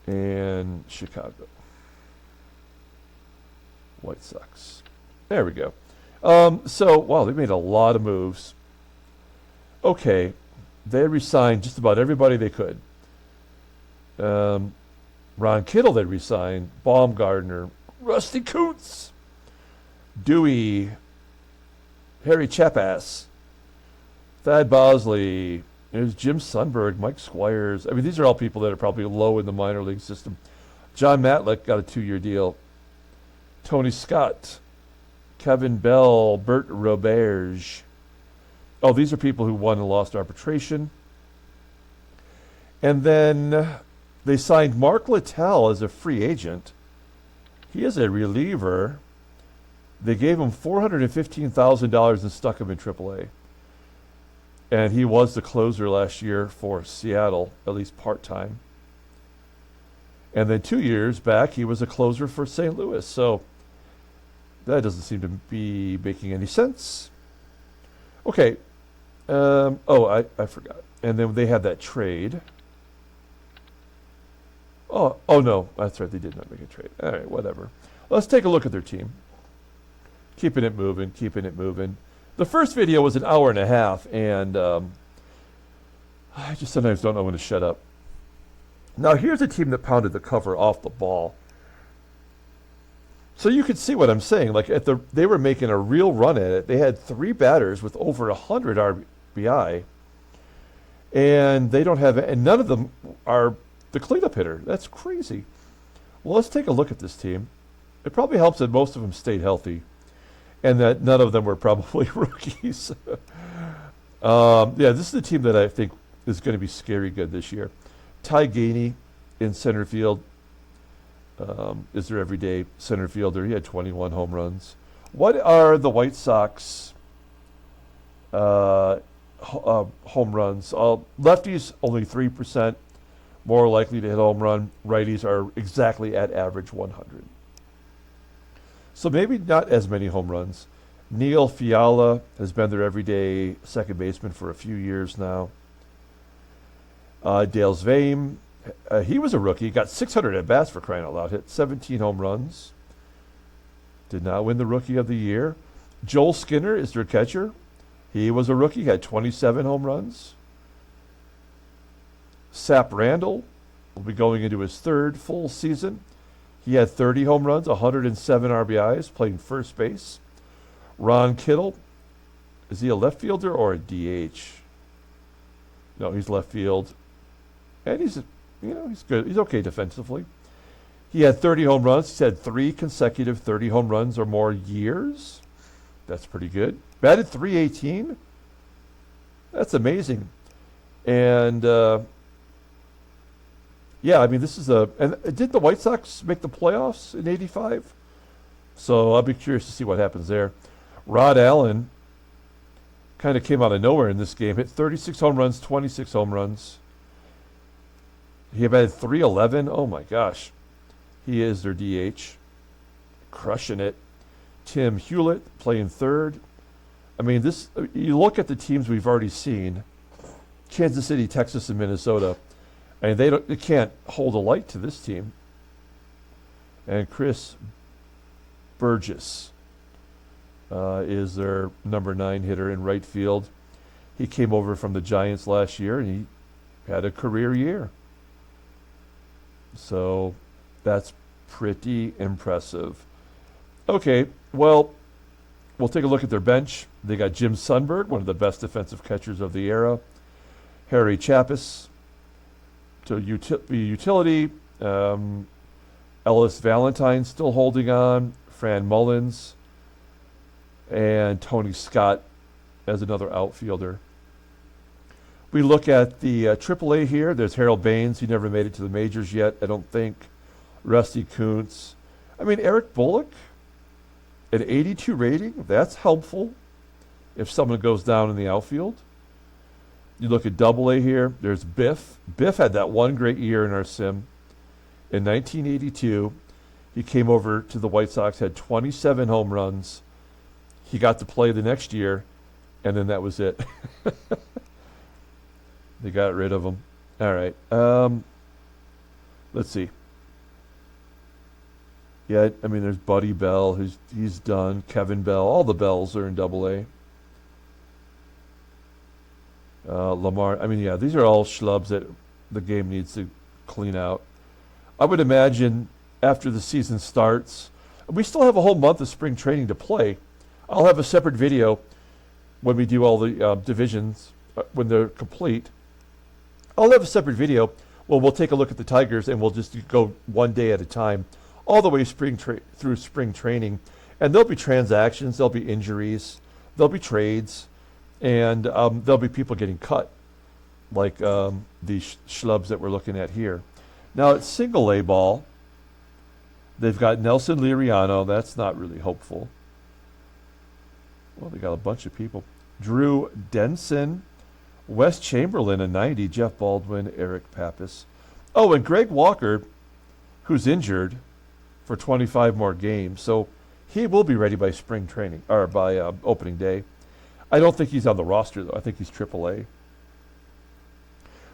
And Chicago. White Sox. There we go. So, wow, they made a lot of moves. Okay. They re-signed just about everybody they could. Ron Kittle they re-signed. Baumgartner. Rusty Kuntz. Dewey. Harry Chapass. Thad Bosley. There's Jim Sundberg, Mike Squires. I mean, these are all people that are probably low in the minor league system. John Matlick got a 2-year deal. Tony Scott. Kevin Bell. Bert Roberge. Oh, these are people who won and lost arbitration. And then they signed Mark Littell as a free agent. He is a reliever. They gave him $415,000 and stuck him in AAA. And he was the closer last year for Seattle, at least part-time. And then 2 years back, he was a closer for St. Louis. So that doesn't seem to be making any sense. Okay. I forgot. And then they had that trade. Oh no, that's right. They did not make a trade. All right, whatever. Let's take a look at their team. Keeping it moving. The first video was an hour and a half, and I just sometimes don't know when to shut up. Now, here's a team that pounded the cover off the ball. So you could see what I'm saying. Like they were making a real run at it. They had 3 batters with over 100 RBI, and they don't have, and none of them are the cleanup hitter. That's crazy. Well, let's take a look at this team. It probably helps that most of them stayed healthy, and that none of them were probably rookies. This is a team that I think is going to be scary good this year. Ty Gainey in center field is their everyday center fielder. He had 21 home runs. What are the White Sox home runs? Lefties, only 3%. More likely to hit home run. Righties are exactly at average 100. So maybe not as many home runs. Neil Fiala has been their everyday second baseman for a few years now. Dale Sveum, he was a rookie. Got 600 at-bats for crying out loud. Hit 17 home runs. Did not win the Rookie of the Year. Joel Skinner is their catcher. He was a rookie. Had 27 home runs. Sap Randall will be going into his 3rd full season. He had 30 home runs, 107 RBIs, playing first base. Ron Kittle, is he a left fielder or a DH? No, he's left field. And he's good. He's okay defensively. He had 30 home runs. He's had 3 consecutive 30 home runs or more years. That's pretty good. Batted .318. That's amazing. And this is and did the White Sox make the playoffs in '85? So I'll be curious to see what happens there. Rod Allen kind of came out of nowhere in this game. Hit 36 home runs, 26 home runs. He had .311. Oh my gosh. He is their DH. Crushing it. Tim Hewlett playing 3rd. I mean, you look at the teams we've already seen. Kansas City, Texas, and Minnesota. And they can't hold a light to this team. And Chris Burgess is their number 9 hitter in right field. He came over from the Giants last year, and he had a career year. So that's pretty impressive. Okay, well, we'll take a look at their bench. They got Jim Sundberg, one of the best defensive catchers of the era. Harry Chappis to utility. Ellis Valentine still holding on. Fran Mullins. And Tony Scott as another outfielder. We look at the AAA here. There's Harold Baines. He never made it to the majors yet, I don't think. Rusty Kuntz. I mean, Eric Bullock, an 82 rating. That's helpful if someone goes down in the outfield. You look at AA here. There's Biff. Biff had that one great year in our sim. In 1982, he came over to the White Sox, had 27 home runs. He got to play the next year, and then that was it. They got rid of him. All right. Let's see. Yeah, I mean, there's Buddy Bell. He's done. Kevin Bell. All the Bells are in AA. Lamar. I mean, yeah, these are all schlubs that the game needs to clean out. I would imagine after the season starts, we still have a whole month of spring training to play. I'll have a separate video when we do all the divisions, when they're complete. I'll have a separate video where we'll take a look at the Tigers and we'll just go one day at a time, all the way through spring training. And there'll be transactions, there'll be injuries, there'll be trades, And there'll be people getting cut, like these schlubs that we're looking at here. Now, it's single A ball. They've got Nelson Liriano. That's not really hopeful. Well, they got a bunch of people. Drew Denson, Wes Chamberlain, a 90, Jeff Baldwin, Eric Pappas. Oh, and Greg Walker, who's injured for 25 more games. So he will be ready by spring training, or by opening day. I don't think he's on the roster, though. I think he's AAA.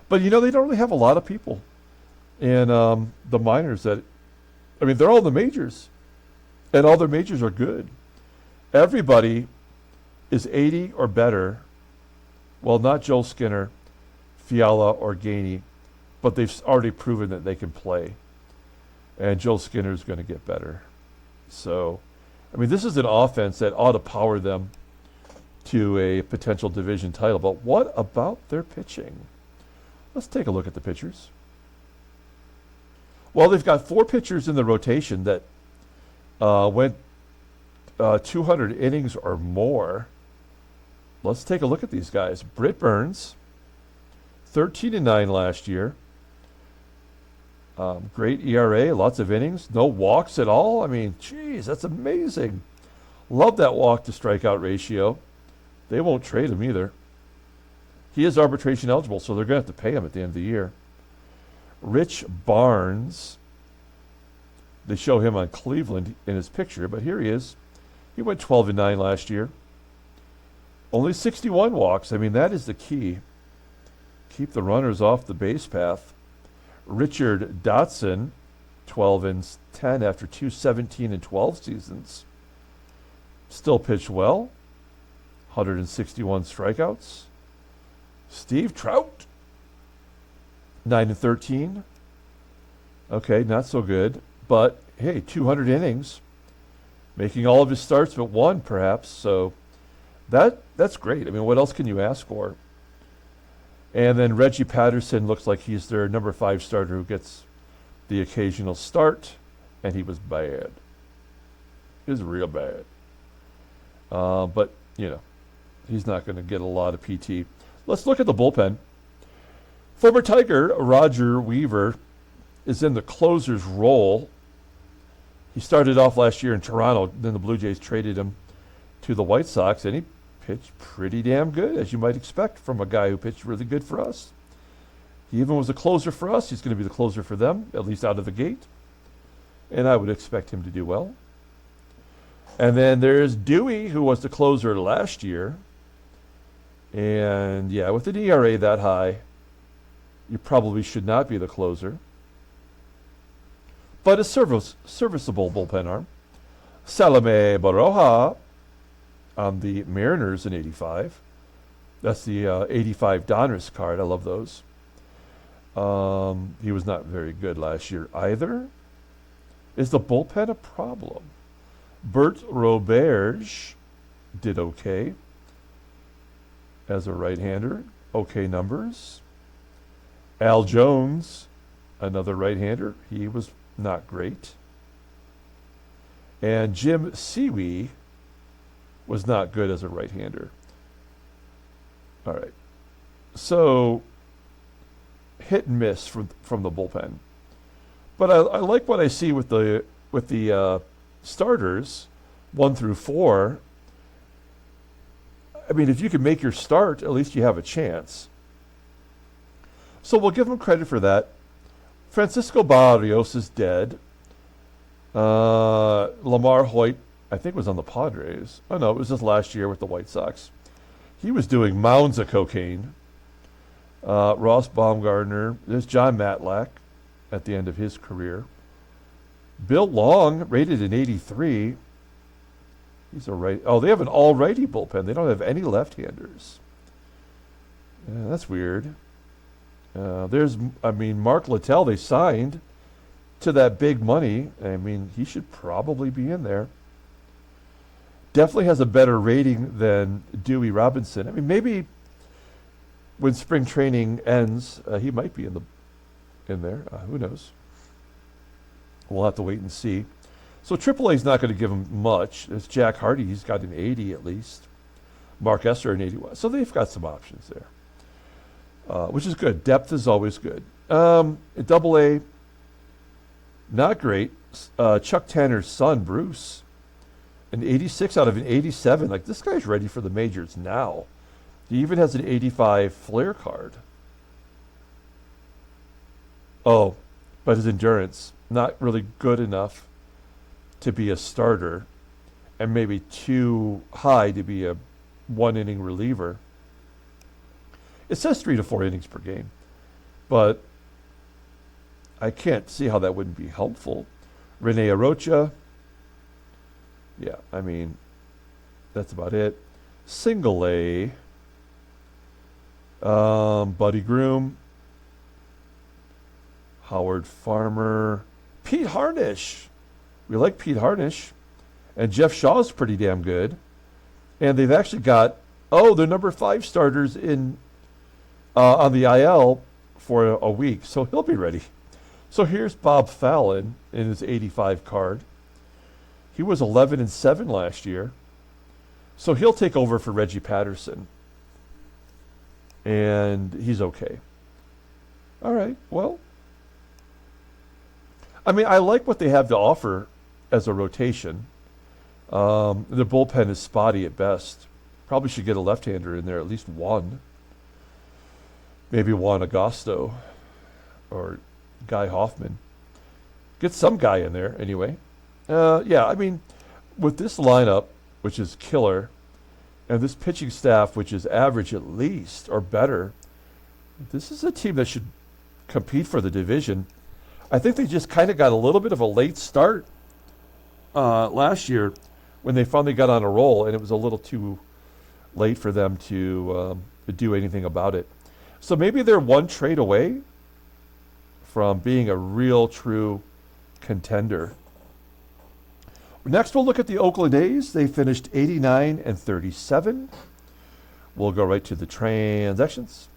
But, they don't really have a lot of people in the minors that, they're all in the majors. And all their majors are good. Everybody is 80 or better. Well, not Joel Skinner, Fiala, or Gainey, but they've already proven that they can play. And Joel Skinner is going to get better. So, this is an offense that ought to power them to a potential division title. But what about their pitching? Let's take a look at the pitchers. Well, they've got 4 pitchers in the rotation that went 200 innings or more. Let's take a look at these guys. Britt Burns, 13-9 last year. Great ERA, lots of innings, no walks at all. Geez, that's amazing. Love that walk to strikeout ratio. They won't trade him either. He is arbitration eligible, so they're going to have to pay him at the end of the year. Rich Barnes, they show him on Cleveland in his picture, but here he is. He went 12-9 last year. Only 61 walks. That is the key. Keep the runners off the base path. Richard Dotson, 12-10 after 2 17-12 seasons. Still pitched well. 161 strikeouts. Steve Trout, 9-13. Okay, not so good. But, hey, 200 innings. Making all of his starts but one, perhaps. So that's great. What else can you ask for? And then Reggie Patterson looks like he's their number 5 starter who gets the occasional start. And he was bad. He was real bad. But, he's not going to get a lot of PT. Let's look at the bullpen. Former Tiger Roger Weaver is in the closer's role. He started off last year in Toronto. Then the Blue Jays traded him to the White Sox, and he pitched pretty damn good, as you might expect from a guy who pitched really good for us. He even was a closer for us. He's going to be the closer for them, at least out of the gate. And I would expect him to do well. And then there's Dewey, who was the closer last year. And, yeah, with an ERA that high, you probably should not be the closer. But a serviceable bullpen arm. Salome Baroja on the Mariners in 85. That's the 85 Donruss card. I love those. He was not very good last year either. Is the bullpen a problem? Bert Roberge did okay as a right-hander. Okay numbers. Al Jones, another right-hander. He was not great. And Jim Seawee was not good as a right-hander. All right. So, hit and miss from the bullpen. But I like what I see with the starters, 1 through 4. If you can make your start, at least you have a chance. So we'll give them credit for that. Francisco Barrios is dead. Lamar Hoyt, I think, was on the Padres. Oh, no, it was just last year with the White Sox. He was doing mounds of cocaine. Ross Baumgartner. There's John Matlack at the end of his career. Bill Long, rated an 83. He's a right. Oh, they have an all-righty bullpen. They don't have any left-handers. Yeah, that's weird. Mark Littell, they signed to that big money. He should probably be in there. Definitely has a better rating than Dewey Robinson. Maybe when spring training ends, he might be in there. Who knows? We'll have to wait and see. So AAA is not going to give him much. It's Jack Hardy. He's got an 80 at least. Mark Esser in 81. So they've got some options there, which is good. Depth is always good. Double A, not great. Chuck Tanner's son, Bruce, an 86 out of an 87. Like, this guy's ready for the majors now. He even has an 85 Flair card. Oh, but his endurance, not really good enough to be a starter, and maybe too high to be a one-inning reliever. It says 3 to 4 innings per game, but I can't see how that wouldn't be helpful. Rene Arocha, yeah, I mean, that's about it. Single A, Buddy Groom, Howard Farmer, Pete Harnish. We like Pete Harnish. And Jeff Shaw's pretty damn good. And they've actually got, their number 5 starters in on the IL for a week. So he'll be ready. So here's Bob Fallon in his 85 card. He was 11-7 last year. So he'll take over for Reggie Patterson. And he's okay. All right, well, I mean, I like what they have to offer as a rotation. The bullpen is spotty at best. Probably should get a left-hander in there, at least one. Maybe Juan Agosto or Guy Hoffman. Get some guy in there anyway. Yeah, I mean, with this lineup, which is killer, and this pitching staff, which is average at least or better, this is a team that should compete for the division. I think they just kind of got a little bit of a late start last year when they finally got on a roll, and it was a little too late for them to do anything about it. So maybe they're one trade away from being a real, true contender. Next, we'll look at the Oakland A's. They finished 89-37. We'll go right to the transactions.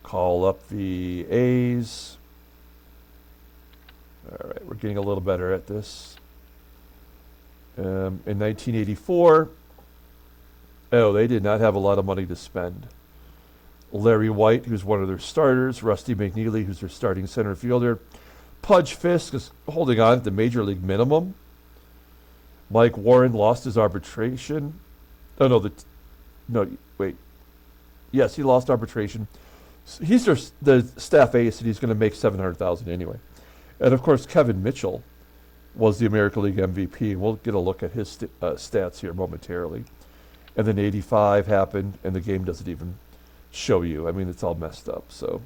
Call up the A's. All right, we're getting a little better at this. In 1984, they did not have a lot of money to spend. Larry White, who's one of their starters, Rusty McNeely, who's their starting center fielder, Pudge Fisk is holding on at the major league minimum. Mike Warren lost his arbitration. Yes, he lost arbitration. He's the staff ace, and he's going to make $700,000 anyway. And of course, Kevin Mitchell was the American League MVP. We'll get a look at his stats here momentarily. And then 85 happened, and the game doesn't even show you. I mean, it's all messed up, so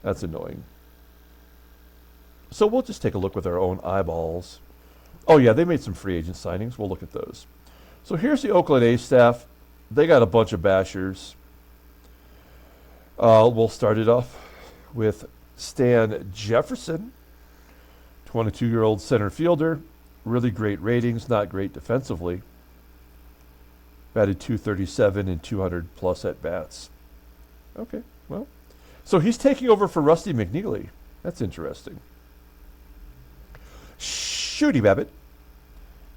that's annoying. So we'll just take a look with our own eyeballs. Oh, yeah, they made some free agent signings. We'll look at those. So here's the Oakland A's staff. They got a bunch of bashers. We'll start it off with Stan Jefferson, 22-year-old center fielder. Really great ratings, not great defensively. Batted .237 and 200-plus at-bats. Okay, well. So he's taking over for Rusty McNeely. That's interesting. Shooty Babbitt,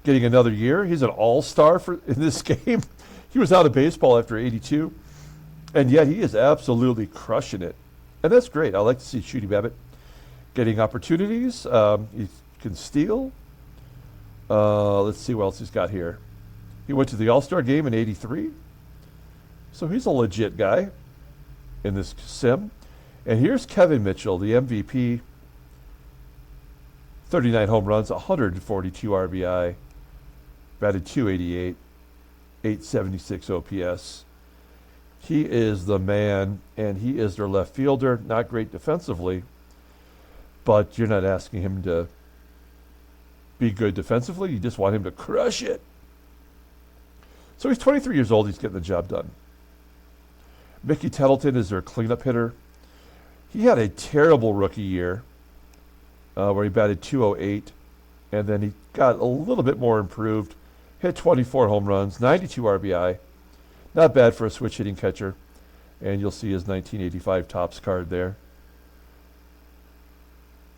getting another year. He's an all-star in this game. He was out of baseball after 82, and yet he is absolutely crushing it. And that's great. I like to see Shooty Babbitt getting opportunities. He can steal. Let's see what else he's got here. He went to the All-Star game in 83. So he's a legit guy in this sim. And here's Kevin Mitchell, the MVP. 39 home runs, 142 RBI, batted .288, 876 OPS. He is the man, and he is their left fielder. Not great defensively, but you're not asking him to be good defensively. You just want him to crush it. So he's 23 years old. He's getting the job done. Mickey Tettleton is their cleanup hitter. He had a terrible rookie year where he batted .208, and then he got a little bit more improved. Hit 24 home runs, 92 RBI. Not bad for a switch hitting catcher. And you'll see his 1985 Topps card there.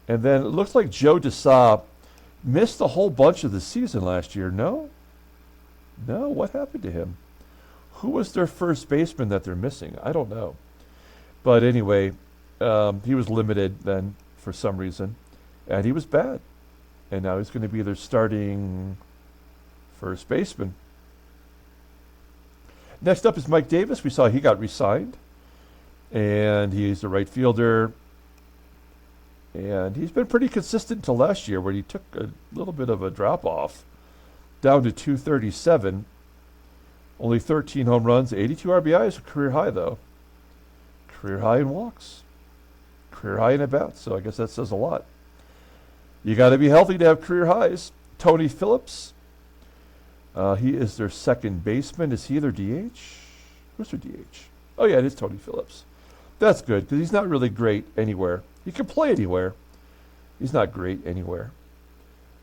And then it looks like Joe DeSaab missed a whole bunch of the season last year. No? What happened to him? Who was their first baseman that they're missing? I don't know. But anyway, he was limited then for some reason, and he was bad. And now he's going to be their starting first baseman. Next up is Mike Davis. We saw he got re-signed, and he's a right fielder. And he's been pretty consistent until last year, where he took a little bit of a drop-off, down to 237. Only 13 home runs, 82 RBIs, a career high, though. Career high in walks. Career high in at-bats, so I guess that says a lot. You got to be healthy to have career highs. Tony Phillips. He is their second baseman. Is he their DH? Who's their DH? Oh, yeah, it is Tony Phillips. That's good, because he's not really great anywhere. He can play anywhere. He's not great anywhere.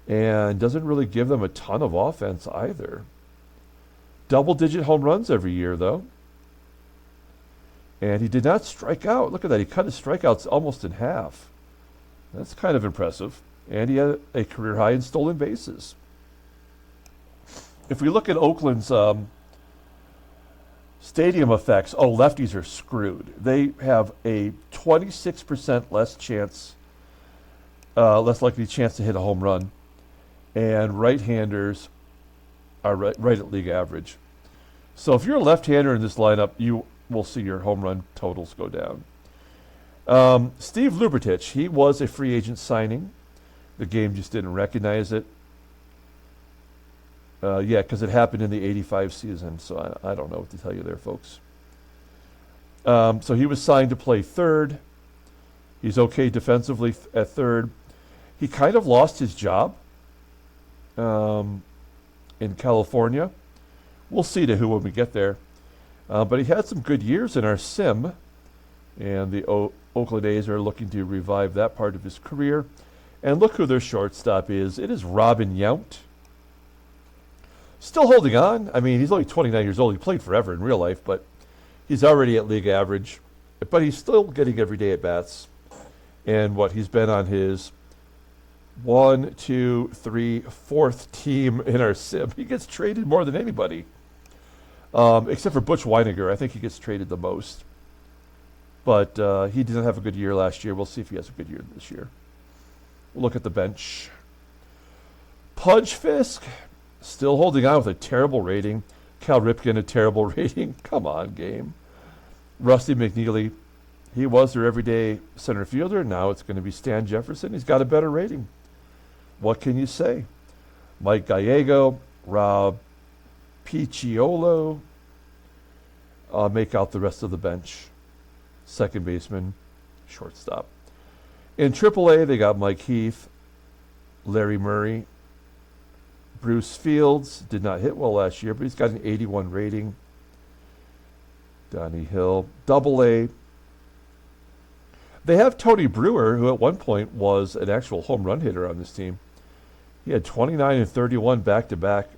And doesn't really give them a ton of offense either. Double-digit home runs every year, though. And he did not strike out. Look at that. He cut his strikeouts almost in half. That's kind of impressive. And he had a career high in stolen bases. If we look at Oakland's stadium effects, lefties are screwed. They have a 26% less likely chance to hit a home run. And right-handers are right at league average. So if you're a left-hander in this lineup, you will see your home run totals go down. Steve Lubitich, he was a free agent signing. The game just didn't recognize it. Because it happened in the 85 season, so I don't know what to tell you there, folks. So he was signed to play third. He's okay defensively at third. He kind of lost his job in California. We'll see to who when we get there. But he had some good years in our sim, and the Oakland A's are looking to revive that part of his career. And look who their shortstop is. It is Robin Yount. Still holding on. I mean, he's only 29 years old. He played forever in real life, but he's already at league average. But he's still getting everyday at-bats. And he's been on his 1, 2, 3, 4th team in our sim. He gets traded more than anybody. Except for Butch Weiniger. I think he gets traded the most. But he didn't have a good year last year. We'll see if he has a good year this year. We'll look at the bench. Pudge Fisk, still holding on with a terrible rating. Cal Ripken, a terrible rating. Come on, game. Rusty McNeely, he was their everyday center fielder. Now it's going to be Stan Jefferson. He's got a better rating. What can you say? Mike Gallego, Rob Picciolo, make out the rest of the bench. Second baseman, shortstop. In AAA, they got Mike Heath, Larry Murray, Bruce Fields. Did not hit well last year, but he's got an 81 rating. Donnie Hill. AA, they have Tony Brewer, who at one point was an actual home run hitter on this team. He had 29 and 31 back-to-back,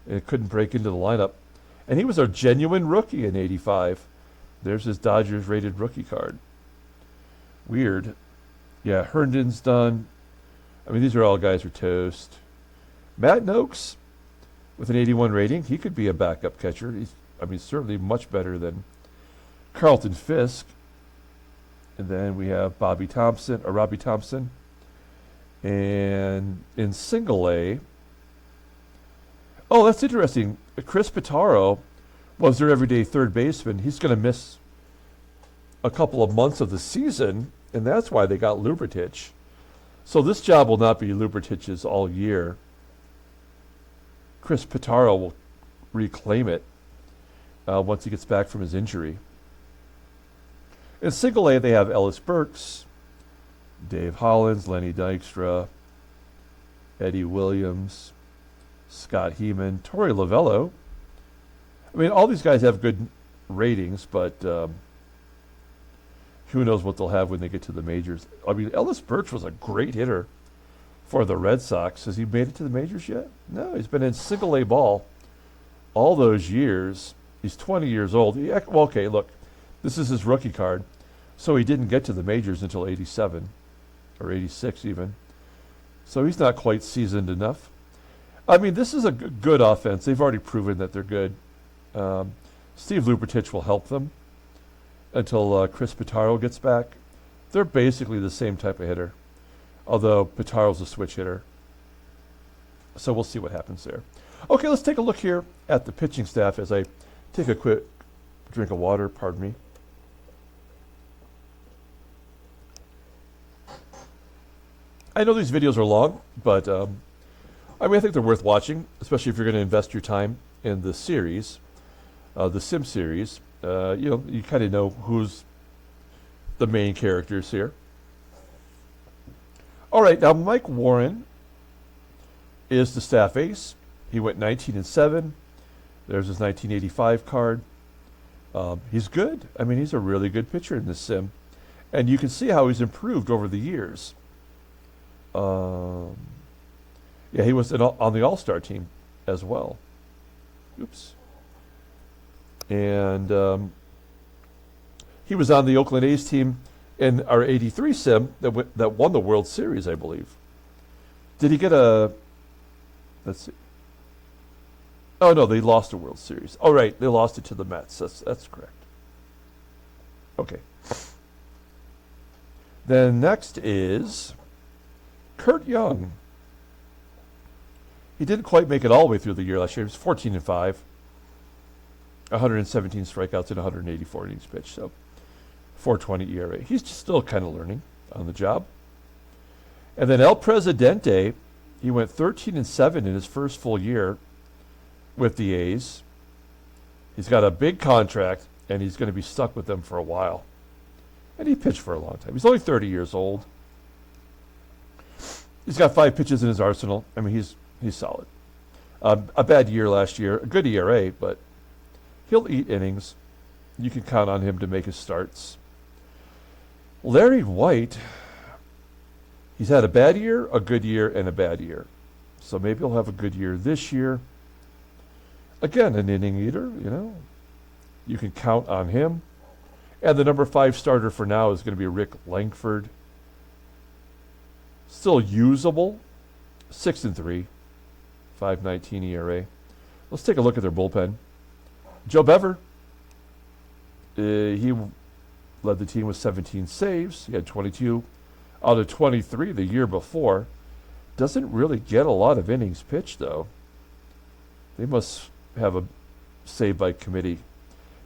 and couldn't break into the lineup. And he was a genuine rookie in 85. There's his Dodgers-rated rookie card. Weird. Yeah, Herndon's done. I mean, these are all guys who are toast. Matt Noakes, with an 81 rating, he could be a backup catcher. He's certainly much better than Carlton Fisk. And then we have Robbie Thompson. And in single A, that's interesting. Chris Pitaro was their everyday third baseman. He's going to miss a couple of months of the season, and that's why they got Lubitich. So this job will not be Lubitich's all year. Chris Pitaro will reclaim it once he gets back from his injury. In single A, they have Ellis Burks, Dave Hollins, Lenny Dykstra, Eddie Williams, Scott Heeman, Torey Lovello. I mean, all these guys have good ratings, but who knows what they'll have when they get to the majors. I mean, Ellis Burks was a great hitter for the Red Sox. Has he made it to the majors yet? No, he's been in single A ball all those years. He's 20 years old. Okay, look, this is his rookie card. So he didn't get to the majors until 87 or 86 even. So he's not quite seasoned enough. I mean, this is a good offense. They've already proven that they're good. Steve Lupatich will help them until Chris Pitaro gets back. They're basically the same type of hitter, although Pitaro's a switch hitter. So we'll see what happens there. Okay, let's take a look here at the pitching staff as I take a quick drink of water, pardon me. I know these videos are long, but I think they're worth watching, especially if you're going to invest your time in the series, the Sim series. You kind of know who's the main characters here. All right, now Mike Warren is the staff ace. He went 19-7. There's his 1985 card. He's good. I mean, he's a really good pitcher in this sim. And you can see how he's improved over the years. He was on the All-Star team as well. Oops. And he was on the Oakland A's team in our 83 sim that won the World Series, I believe. Did he get a... Let's see. Oh, no, they lost the World Series. Oh, right, they lost it to the Mets. That's correct. Okay. Then next is Kurt Young. He didn't quite make it all the way through the year last year. He was 14-5, 117 strikeouts and 184 innings pitched, so 4.20 ERA. He's just still kind of learning on the job. And then El Presidente, he went 13-7 in his first full year with the A's. He's got a big contract, and he's going to be stuck with them for a while. And he pitched for a long time. He's only 30 years old. He's got 5 pitches in his arsenal. I mean, he's solid. A bad year last year, a good ERA, but he'll eat innings. You can count on him to make his starts. Larry White, he's had a bad year, a good year, and a bad year. So maybe he'll have a good year this year. Again, an inning eater, You can count on him. And the number 5 starter for now is going to be Rick Langford. Still usable. 6-3. 5.19 ERA. Let's take a look at their bullpen. Joe Bever. He led the team with 17 saves. He had 22 out of 23 the year before. Doesn't really get a lot of innings pitched, though. They must have a save by committee.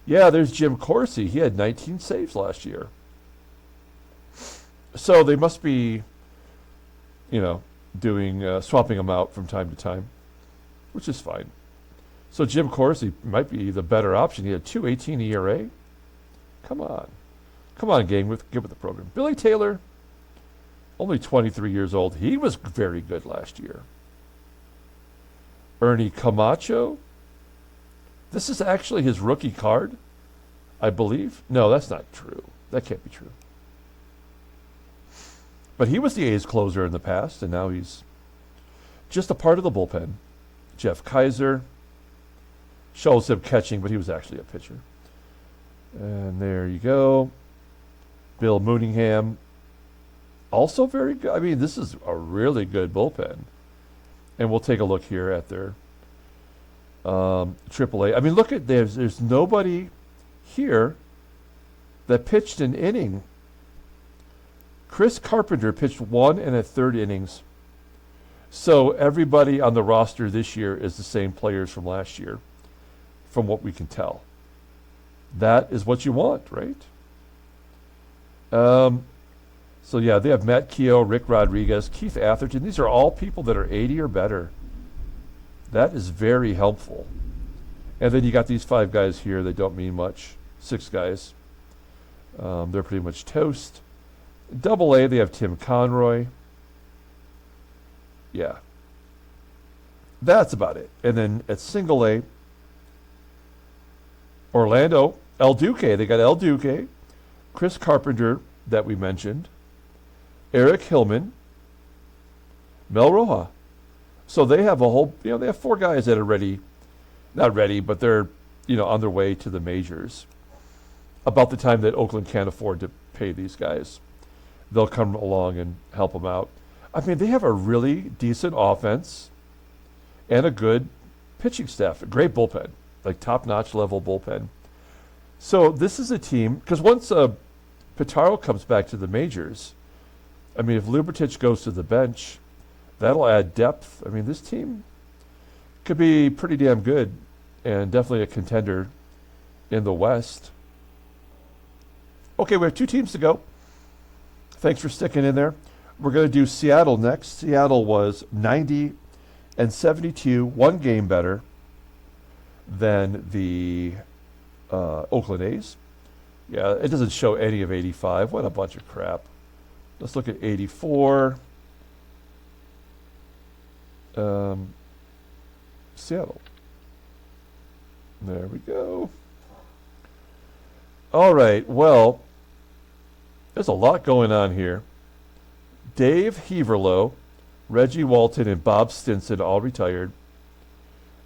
Yeah, there's Jim Corsi. He had 19 saves last year. So they must be, doing swapping them out from time to time, which is fine. So Jim Corsi might be the better option. He had 2.18 ERA. Come on, gang, get with the program. Billy Taylor, only 23 years old. He was very good last year. Ernie Camacho. This is actually his rookie card, I believe. No, that's not true. That can't be true. But he was the A's closer in the past, and now he's just a part of the bullpen. Jeff Kaiser shows him catching, but he was actually a pitcher. And there you go. Bill Mooningham, also very good. I mean, this is a really good bullpen. And we'll take a look here at their AAA. I mean, look at there's nobody here that pitched an inning. Chris Carpenter pitched 1 1/3 innings. So everybody on the roster this year is the same players from last year, from what we can tell. That is what you want, right? So yeah, they have Matt Keogh, Rick Rodriguez, Keith Atherton. These are all people that are 80 or better. That is very helpful. And then you got these 5 guys here that don't mean much. 6 guys. They're pretty much toast. Double A, they have Tim Conroy. Yeah. That's about it. And then at single A, Orlando, El Duque. They got El Duque, Chris Carpenter that we mentioned, Eric Hillman, Mel Roja. So they have a whole, they have 4 guys that are ready, not ready, but they're, on their way to the majors. About the time that Oakland can't afford to pay these guys, they'll come along and help them out. I mean, they have a really decent offense and a good pitching staff, a great bullpen, like top-notch level bullpen. So this is a team, because once Pitaro comes back to the majors, I mean, if Lubitich goes to the bench, that'll add depth. I mean, this team could be pretty damn good and definitely a contender in the West. Okay, we have 2 teams to go. Thanks for sticking in there. We're going to do Seattle next. Seattle was 90-72, 1 game better than the Oakland A's. Yeah, it doesn't show any of 85. What a bunch of crap. Let's look at 84. Seattle. There we go. All right, well, there's a lot going on here. Dave Heaverlo, Reggie Walton, and Bob Stinson all retired.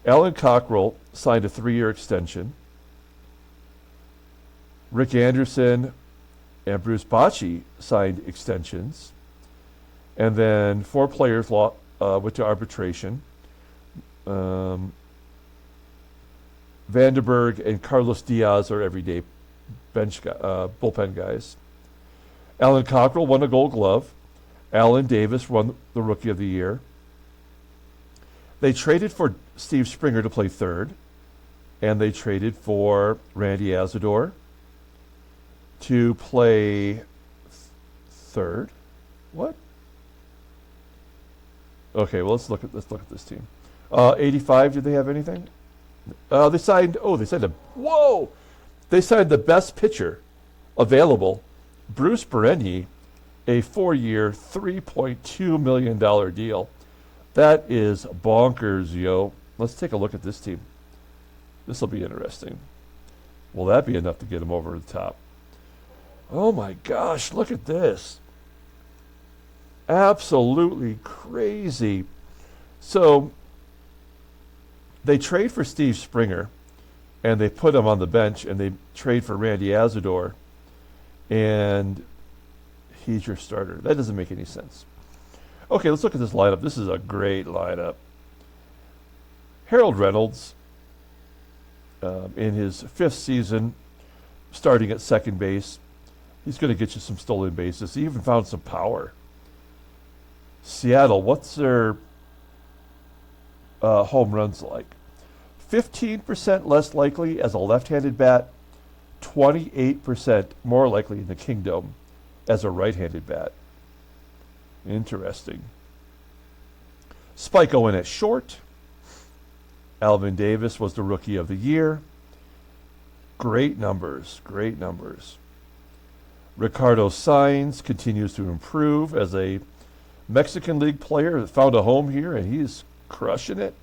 Alan Cockrell signed a 3-year extension. Rick Anderson and Bruce Bochy signed extensions. And then 4 players went to arbitration. Vandenberg and Carlos Diaz are everyday bullpen guys. Alan Cockrell won a Gold Glove. Alan Davis won the Rookie of the Year. They traded for Steve Springer to play third, and they traded for Randy Azador to play third. What? Okay, well let's look at this team. 85. Did they have anything? They signed the best pitcher available, Bruce Berenyi, a 4-year, $3.2 million deal. That is bonkers, yo. Let's take a look at this team. This will be interesting. Will that be enough to get him over the top? Oh my gosh, look at this. Absolutely crazy. So they trade for Steve Springer, and they put him on the bench, and they trade for Randy Azador, and he's your starter. That doesn't make any sense. Okay, let's look at this lineup. This is a great lineup. Harold Reynolds, in his 5th season, starting at second base. He's going to get you some stolen bases. He even found some power. Seattle, what's their home runs like? 15% less likely as a left-handed bat, 28% more likely in the Kingdom as a right-handed bat. Interesting. Spike Owen at short. Alvin Davis was the Rookie of the Year. Great numbers, great numbers. Ricardo Sainz continues to improve as a Mexican League player that found a home here, and he's crushing it.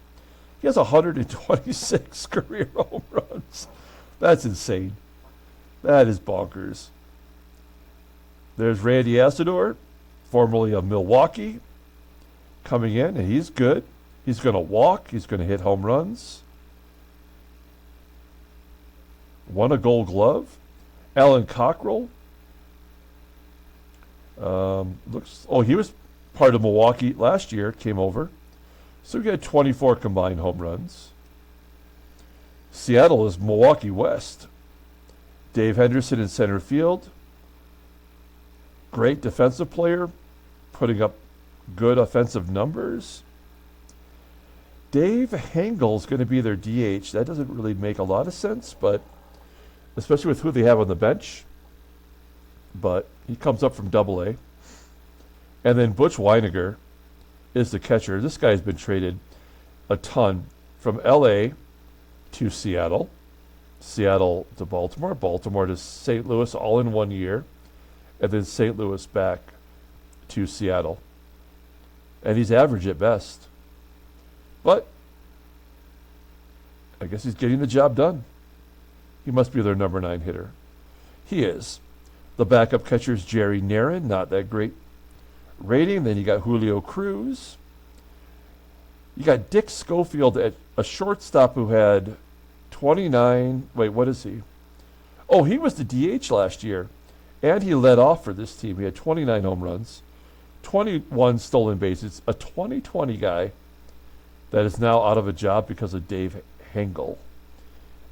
He has 126 career home runs. That's insane. That is bonkers. There's Randy Azador, formerly of Milwaukee, coming in, and he's good. He's going to walk. He's going to hit home runs. Won a Gold Glove. Alan Cockrell. He was part of Milwaukee last year, came over. So we got 24 combined home runs. Seattle is Milwaukee West. Dave Henderson in center field. Great defensive player, putting up good offensive numbers. Dave Hengel's going to be their DH. That doesn't really make a lot of sense, but especially with who they have on the bench. But he comes up from Double-A. And then Butch Weiniger is the catcher. This guy's been traded a ton from L.A. to Seattle, Seattle to Baltimore, Baltimore to St. Louis, all in 1 year, and then St. Louis back to Seattle. And he's average at best. But I guess he's getting the job done. He must be their number 9 hitter. He is. The backup catcher is Jerry Narin, not that great rating. Then you got Julio Cruz. You got Dick Schofield at a shortstop who had 29. Wait, what is he? Oh, he was the DH last year, and he led off for this team. He had 29 home runs, 21 stolen bases, a 2020 guy that is now out of a job because of Dave Hengel.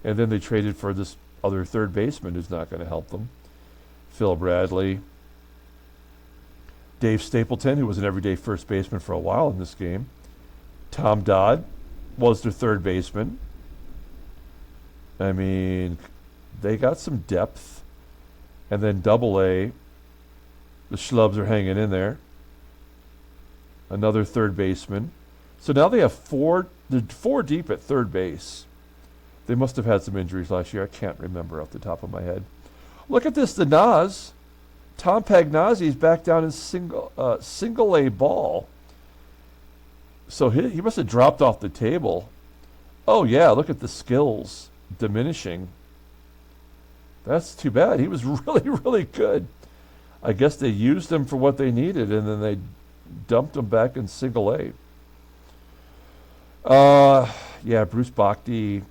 And then they traded for this other third baseman who's not going to help them. Phil Bradley. Dave Stapleton, who was an everyday first baseman for a while in this game. Tom Dodd was their third baseman. I mean, they got some depth. And then Double-A, the schlubs are hanging in there. Another third baseman. So now they have they're four deep at third base. They must have had some injuries last year. I can't remember off the top of my head. Look at this, the Nas. Tom Pagnozzi's back down in single A ball. So he must have dropped off the table. Oh, yeah, look at the skills diminishing. That's too bad. He was really, really good. I guess they used him for what they needed, and then they dumped him back in single A. Yeah, Bruce Bhakti,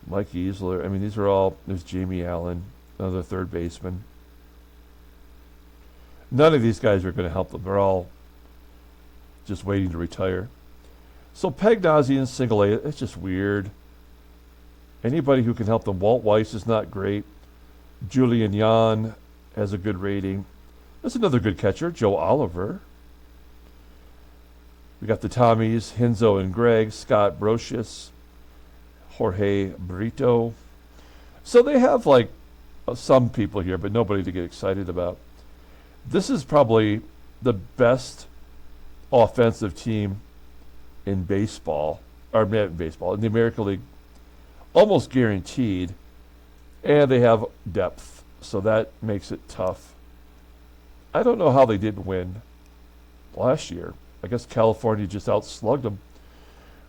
Mike Easler. I mean, these are all, there's Jamie Allen, another third baseman. None of these guys are going to help them. They're all just waiting to retire. So Pagnozzi in single A, it's just weird. Anybody who can help them. Walt Weiss is not great. Julian Yan has a good rating. That's another good catcher, Joe Oliver. We got the Tommies, Hinzo and Greg, Scott Brocious, Jorge Brito. So they have like some people here, but nobody to get excited about. This is probably the best offensive team in baseball, or not in baseball, in the American League, almost guaranteed. And they have depth, so that makes it tough. I don't know how they didn't win last year. I guess California just outslugged them.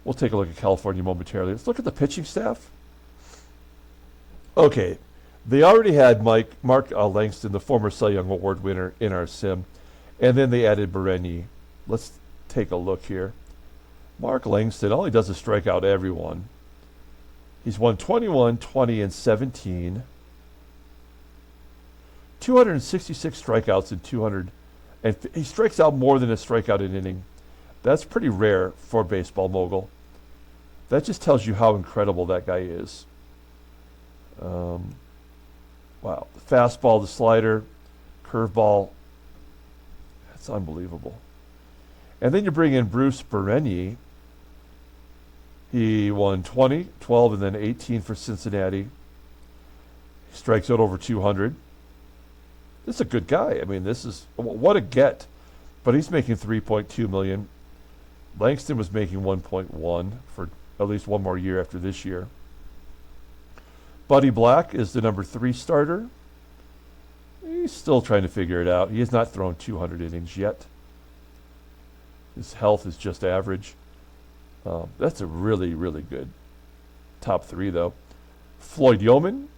We'll take a look at California momentarily. Let's look at the pitching staff. Okay, they already had Mark Langston, the former Cy Young Award winner, in our sim, and then they added Bereni. Let's take a look here. Mark Langston, all he does is strike out everyone. He's won 21, 20, and 17. 266 strikeouts and 200. And he strikes out more than a strikeout an inning. That's pretty rare for a baseball mogul. That just tells you how incredible that guy is. Wow. The fastball, the slider, curveball. That's unbelievable. And then you bring in Bruce Bereni. He won 20, 12, and then 18 for Cincinnati. He strikes out over 200. This is a good guy. I mean, this is what a get. But he's making $3.2 million. Langston was making 1.1 for at least one more year after this year. Buddy Black is the number 3 starter. He's still trying to figure it out. He has not thrown 200 innings yet. His health is just average. That's a really, really good top 3, though. Floyd Yeoman,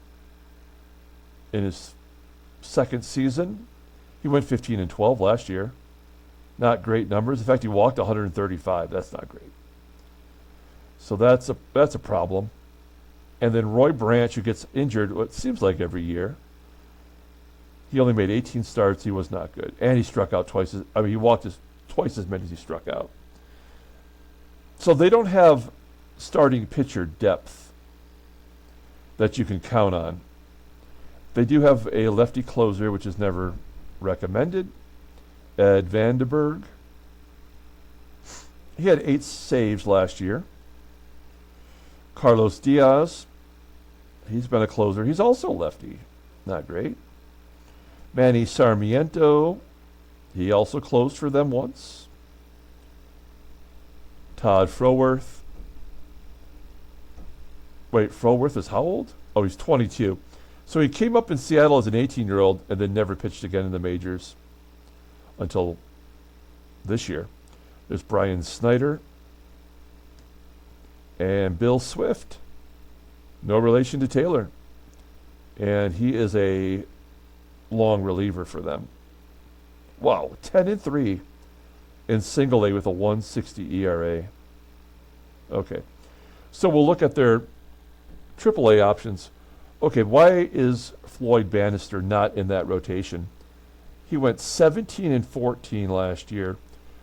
in his second season, he went 15 and 12 last year. Not great numbers. In fact, he walked 135. That's not great. So that's a problem. And then Roy Branch, who gets injured, what seems like every year. He only made 18 starts. He was not good, and he struck out twice. He walked twice as many as he struck out. So they don't have starting pitcher depth that you can count on. They do have a lefty closer, which is never recommended, Ed Vandenberg. He had 8 saves last year. Carlos Diaz, he's been a closer. He's also lefty. Not great. Manny Sarmiento, he also closed for them once. Todd Froworth. Wait, Froworth is how old? Oh, he's 22. So he came up in Seattle as an 18-year-old and then never pitched again in the majors until this year. There's Brian Snyder and Bill Swift. No relation to Taylor. And he is a long reliever for them. Wow, 10 and 3 in single A with a 1.60 ERA. Okay. So we'll look at their AAA options. Okay, why is Floyd Bannister not in that rotation? He went 17 and 14 last year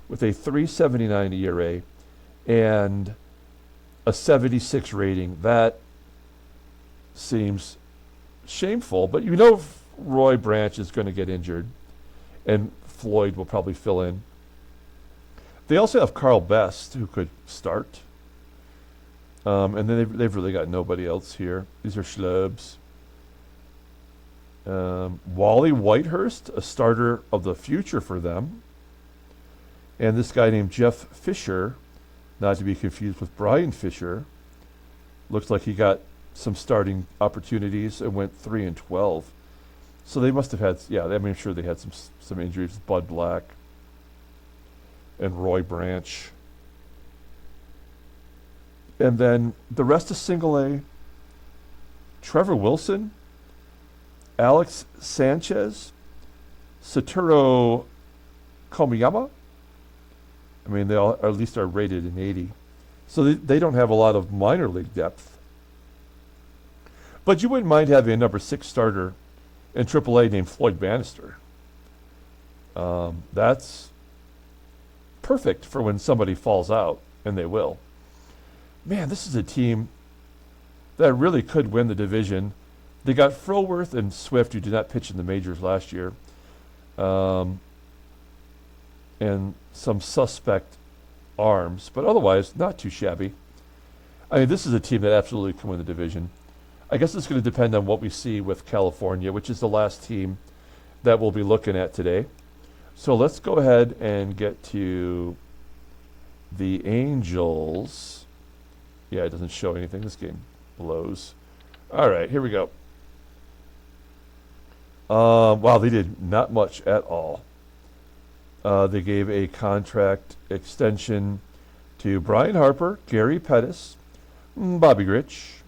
with a 3.79 ERA and a 76 rating. That seems shameful. But you know Roy Branch is going to get injured, and Floyd will probably fill in. They also have Carl Best, who could start. And then they've really got nobody else here. These are schlubs. Wally Whitehurst, a starter of the future for them. And this guy named Jeff Fisher, not to be confused with Brian Fisher. Looks like he got some starting opportunities and went 3-12. So they must have had, I'm sure they had some injuries. Bud Black and Roy Branch. And then the rest is single A. Trevor Wilson, Alex Sanchez, Satoru Komiyama. I mean, they all at least are rated in 80. So they don't have a lot of minor league depth. But you wouldn't mind having a number 6 starter in AAA named Floyd Bannister. That's perfect for when somebody falls out, and they will. Man, this is a team that really could win the division. They got Froworth and Swift, who did not pitch in the majors last year, and some suspect arms, but otherwise not too shabby. I mean, this is a team that absolutely can win the division. I guess it's going to depend on what we see with California, which is the last team that we'll be looking at today. So let's go ahead and get to the Angels. Yeah, it doesn't show anything. This game blows. All right, here we go. Wow, they did not much at all. They gave a contract extension to Brian Harper, Gary Pettis, Bobby Grich,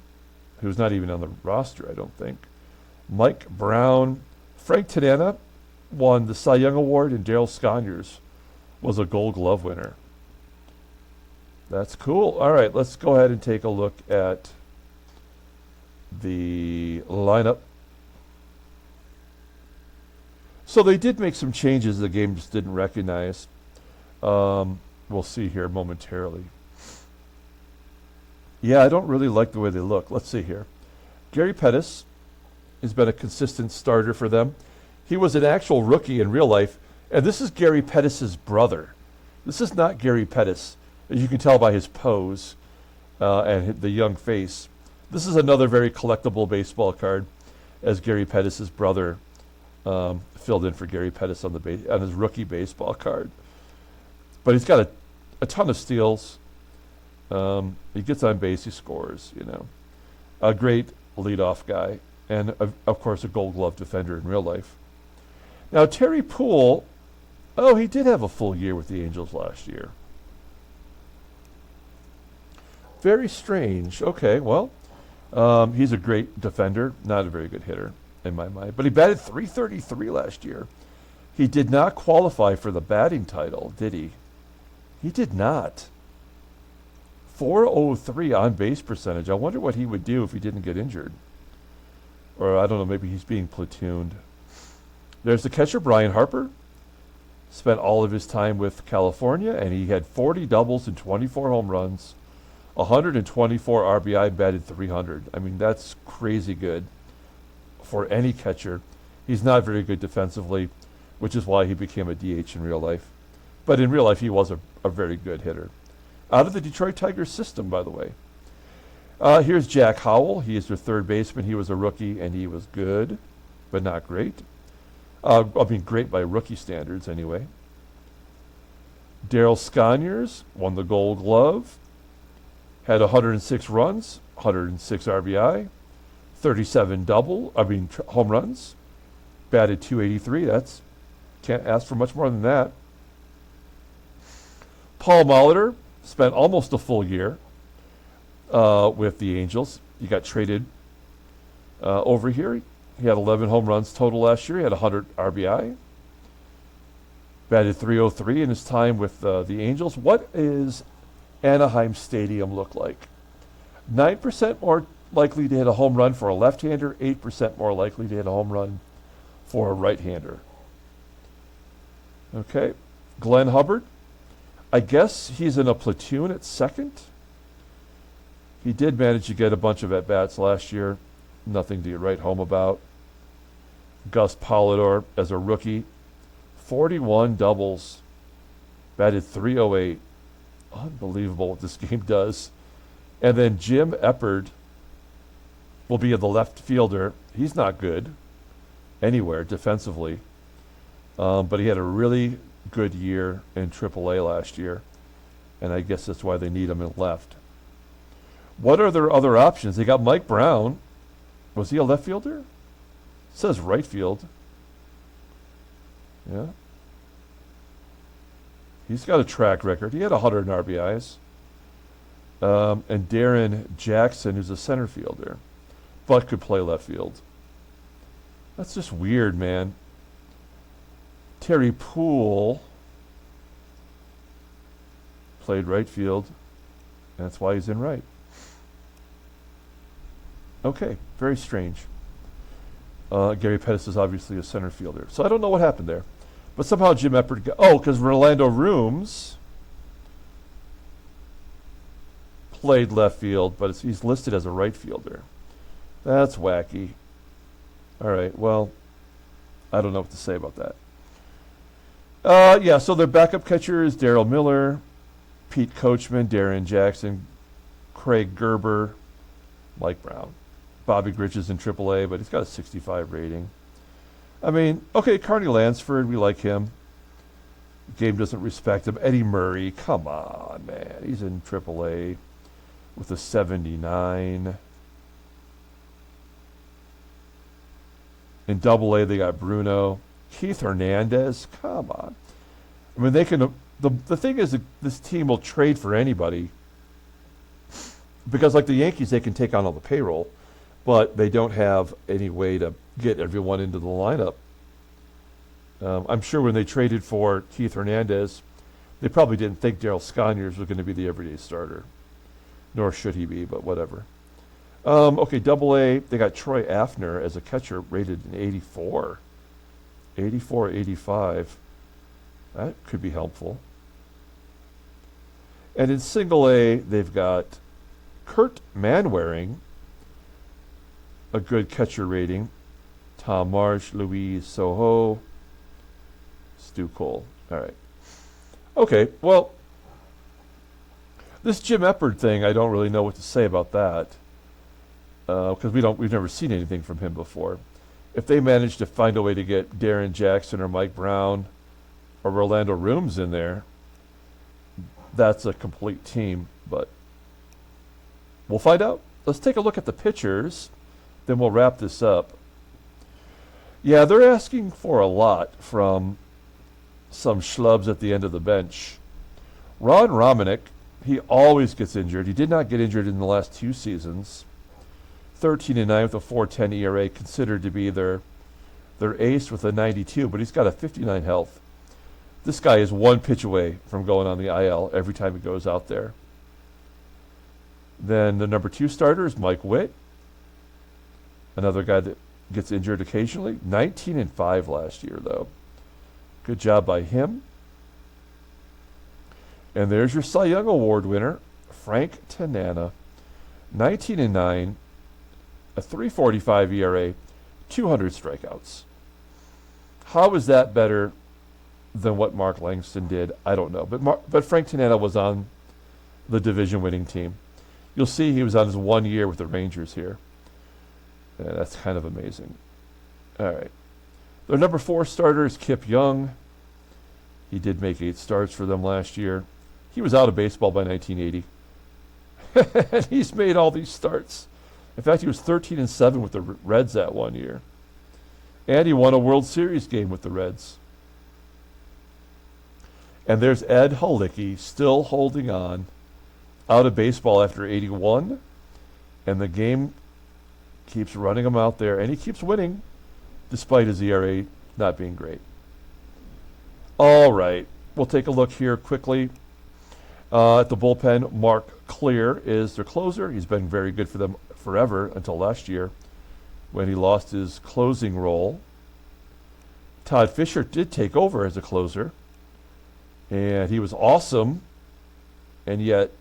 who's not even on the roster, I don't think, Mike Brown, Frank Tanana won the Cy Young Award, and Darryl Sconyers was a Gold Glove winner. That's cool. All right, let's go ahead and take a look at the lineup. So they did make some changes the game just didn't recognize. We'll see here momentarily. Yeah, I don't really like the way they look. Let's see here. Gary Pettis has been a consistent starter for them. He was an actual rookie in real life, and this is Gary Pettis' brother. This is not Gary Pettis, as you can tell by his pose and the young face. This is another very collectible baseball card, as Gary Pettis' brother filled in for Gary Pettis on his rookie baseball card. But he's got a ton of steals. He gets on base, he scores, A great leadoff guy, and of course a Gold Glove defender in real life. Now Terry Poole, he did have a full year with the Angels last year. Very strange. Okay, well, he's a great defender, not a very good hitter in my mind. But he batted .333 last year. He did not qualify for the batting title, did he? He did not. .403 on base percentage. I wonder what he would do if he didn't get injured. Or I don't know, maybe he's being platooned. There's the catcher, Brian Harper. Spent all of his time with California, and he had 40 doubles and 24 home runs, 124 RBI, batted .300. I mean, that's crazy good for any catcher. He's not very good defensively, which is why he became a DH in real life. But in real life, he was a very good hitter. Out of the Detroit Tigers system, by the way. Here's Jack Howell. He is their third baseman. He was a rookie, and he was good, but not great. Great by rookie standards, anyway. Darryl Sconyers won the Gold Glove. Had 106 runs, 106 RBI, 37 home runs. Batted .283. Can't ask for much more than that. Paul Molitor spent almost a full year with the Angels. He got traded over here. He had 11 home runs total last year. He had 100 RBI. Batted .303 in his time with the Angels. What does Anaheim Stadium look like? 9% more likely to hit a home run for a left-hander, 8% more likely to hit a home run for a right-hander. Okay. Glenn Hubbard. I guess he's in a platoon at second. He did manage to get a bunch of at-bats last year. nothing to write home about. Gus Polidor as a rookie, 41 doubles, batted .308. Unbelievable what this game does. And then Jim Eppard will be the left fielder. He's not good anywhere defensively, but he had a really good year in AAA last year, and I guess that's why they need him in left. What are their other options? They got Mike Brown. Was he a left fielder? It says right field. Yeah. He's got a track record. He had 100 RBIs. And Darren Jackson, who's a center fielder, but could play left field. That's just weird, man. Terry Poole played right field. And that's why he's in right. Okay, very strange. Gary Pettis is obviously a center fielder. So I don't know what happened there. But somehow Jim Eppard got... Oh, because Rolando Rooms played left field, but he's listed as a right fielder. That's wacky. All right, well, I don't know what to say about that. Yeah, so their backup catcher is Darryl Miller, Pete Coachman, Darren Jackson, Craig Gerber, Mike Brown. Bobby Grich is in AAA, but he's got a 65 rating. I mean, okay, Carney Lansford, we like him. Game doesn't respect him. Eddie Murray, come on, man. He's in AAA with a 79. In AA, they got Bruno. Keith Hernandez, come on. I mean, they can... The thing is, this team will trade for anybody because, like the Yankees, they can take on all the payroll, but they don't have any way to get everyone into the lineup. I'm sure when they traded for Keith Hernandez, they probably didn't think Darryl Sconyers was going to be the everyday starter, nor should he be, but whatever. Okay, AA, they got Troy Afner as a catcher, rated an 84. 84, 85. That could be helpful. And in single A, they've got Kurt Manwaring, a good catcher rating. Tom Marsh, Luis Soho, Stu Cole. All right. Okay, well, this Jim Eppard thing, I don't really know what to say about that because we've never seen anything from him before. If they manage to find a way to get Darren Jackson or Mike Brown or Rolando Rooms in there, that's a complete team, but we'll find out. Let's take a look at the pitchers, then we'll wrap this up. Yeah, they're asking for a lot from some schlubs at the end of the bench. Ron Romanick, he always gets injured. He did not get injured in the last 2 seasons. 13-9 with a 4.10 ERA, considered to be their ace with a 92, but he's got a 59 health. This guy is 1 pitch away from going on the IL every time he goes out there. Then the number 2 starter is Mike Witt, another guy that gets injured occasionally. 19-5 last year, though. Good job by him. And there's your Cy Young Award winner, Frank Tanana. 19-9, a 3.45 ERA, 200 strikeouts. How is that better than what Mark Langston did? I don't know. But Frank Tanana was on the division-winning team. You'll see he was on his 1 year with the Rangers here. Yeah, that's kind of amazing. All right. Their number 4 starter is Kip Young. He did make 8 starts for them last year. He was out of baseball by 1980. And he's made all these starts. In fact, he was 13-7 with the Reds that 1 year. And he won a World Series game with the Reds. And there's Ed Halicki still holding on, out of baseball after 81. And the game keeps running him out there. And he keeps winning, despite his ERA not being great. All right. We'll take a look here quickly at the bullpen. Mark Clear is their closer. He's been very good for them forever until last year when he lost his closing role. Todd Fisher did take over as a closer, and he was awesome, and yet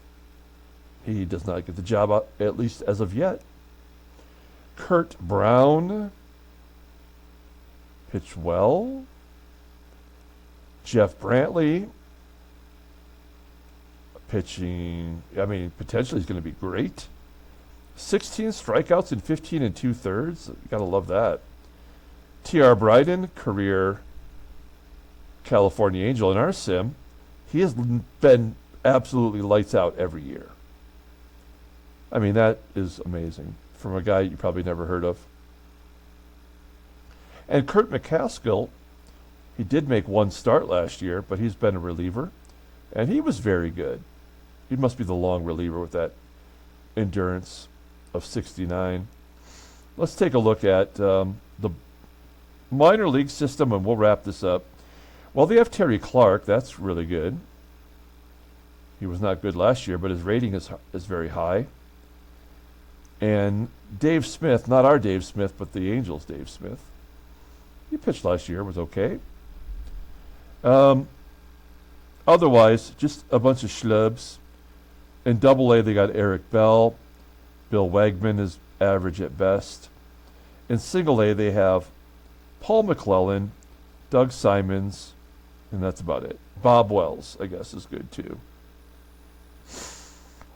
he does not get the job, at least as of yet. Kurt Brown pitched well. Jeff Brantley pitching, I mean, potentially he's going to be great. 16 strikeouts in 15 2/3. You got to love that. T.R. Bryden, career California Angel in our sim. He has been absolutely lights out every year. I mean, that is amazing from a guy you probably never heard of. And Kurt McCaskill, he did make one start last year, but he's been a reliever, and he was very good. He must be the long reliever with that endurance of 69. Let's take a look at the minor league system, and we'll wrap this up. Well, they have Terry Clark. That's really good. He was not good last year, but his rating is very high. And Dave Smith, not our Dave Smith, but the Angels' Dave Smith. He pitched last year, was okay. Otherwise, just a bunch of schlubs. In Double-A, they got Eric Bell. Bill Wegman is average at best. In Single-A, they have Paul McClellan, Doug Simons, and that's about it. Bob Wells, I guess, is good too.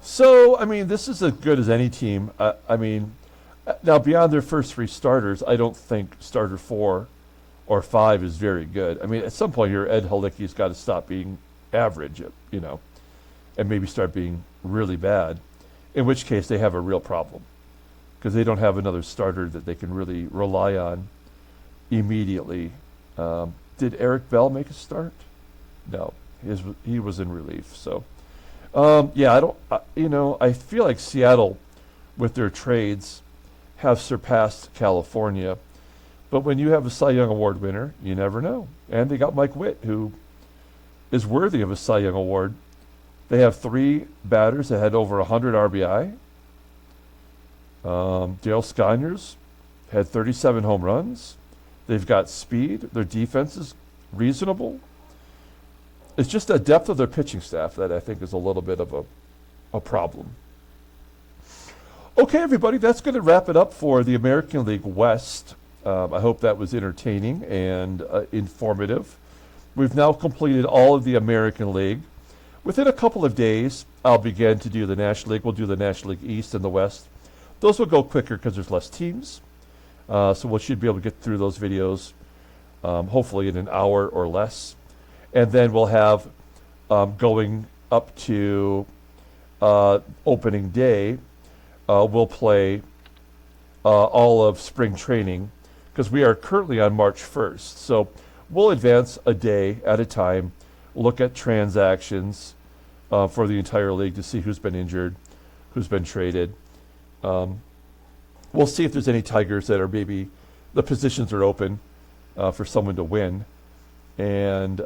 So, I mean, this is as good as any team. I mean, now beyond their first three starters, I don't think starter 4 or 5 is very good. I mean, at some point here, Ed Halicki's got to stop being average, you know, and maybe start being really bad, in which case they have a real problem because they don't have another starter that they can really rely on immediately. Did Eric Bell make a start? No, he was in relief. So, yeah, I feel like Seattle, with their trades, have surpassed California. But when you have a Cy Young Award winner, you never know. And they got Mike Witt, who is worthy of a Cy Young Award. They have 3 batters that had over 100 RBI. Dale Sconyers had 37 home runs. They've got speed. Their defense is reasonable. It's just the depth of their pitching staff that I think is a little bit of a problem. Okay, everybody, that's going to wrap it up for the American League West. I hope that was entertaining and informative. We've now completed all of the American League. Within a couple of days, I'll begin to do the National League. We'll do the National League East and the West. Those will go quicker because there's less teams. So we should be able to get through those videos hopefully in an hour or less. And then we'll have going up to opening day, we'll play all of spring training because we are currently on March 1st. So we'll advance a day at a time, look at transactions for the entire league to see who's been injured, who's been traded. We'll see if there's any Tigers that are maybe the positions are open for someone to win. And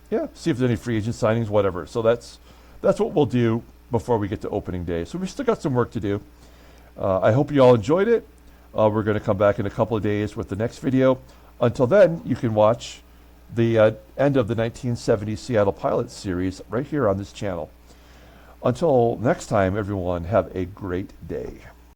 yeah, see if there's any free agent signings, whatever. So that's what we'll do before we get to opening day. So we still got some work to do. I hope you all enjoyed it. We're going to come back in a couple of days with the next video. Until then, you can watch the end of the 1970 Seattle Pilots series right here on this channel. Until next time, everyone, have a great day.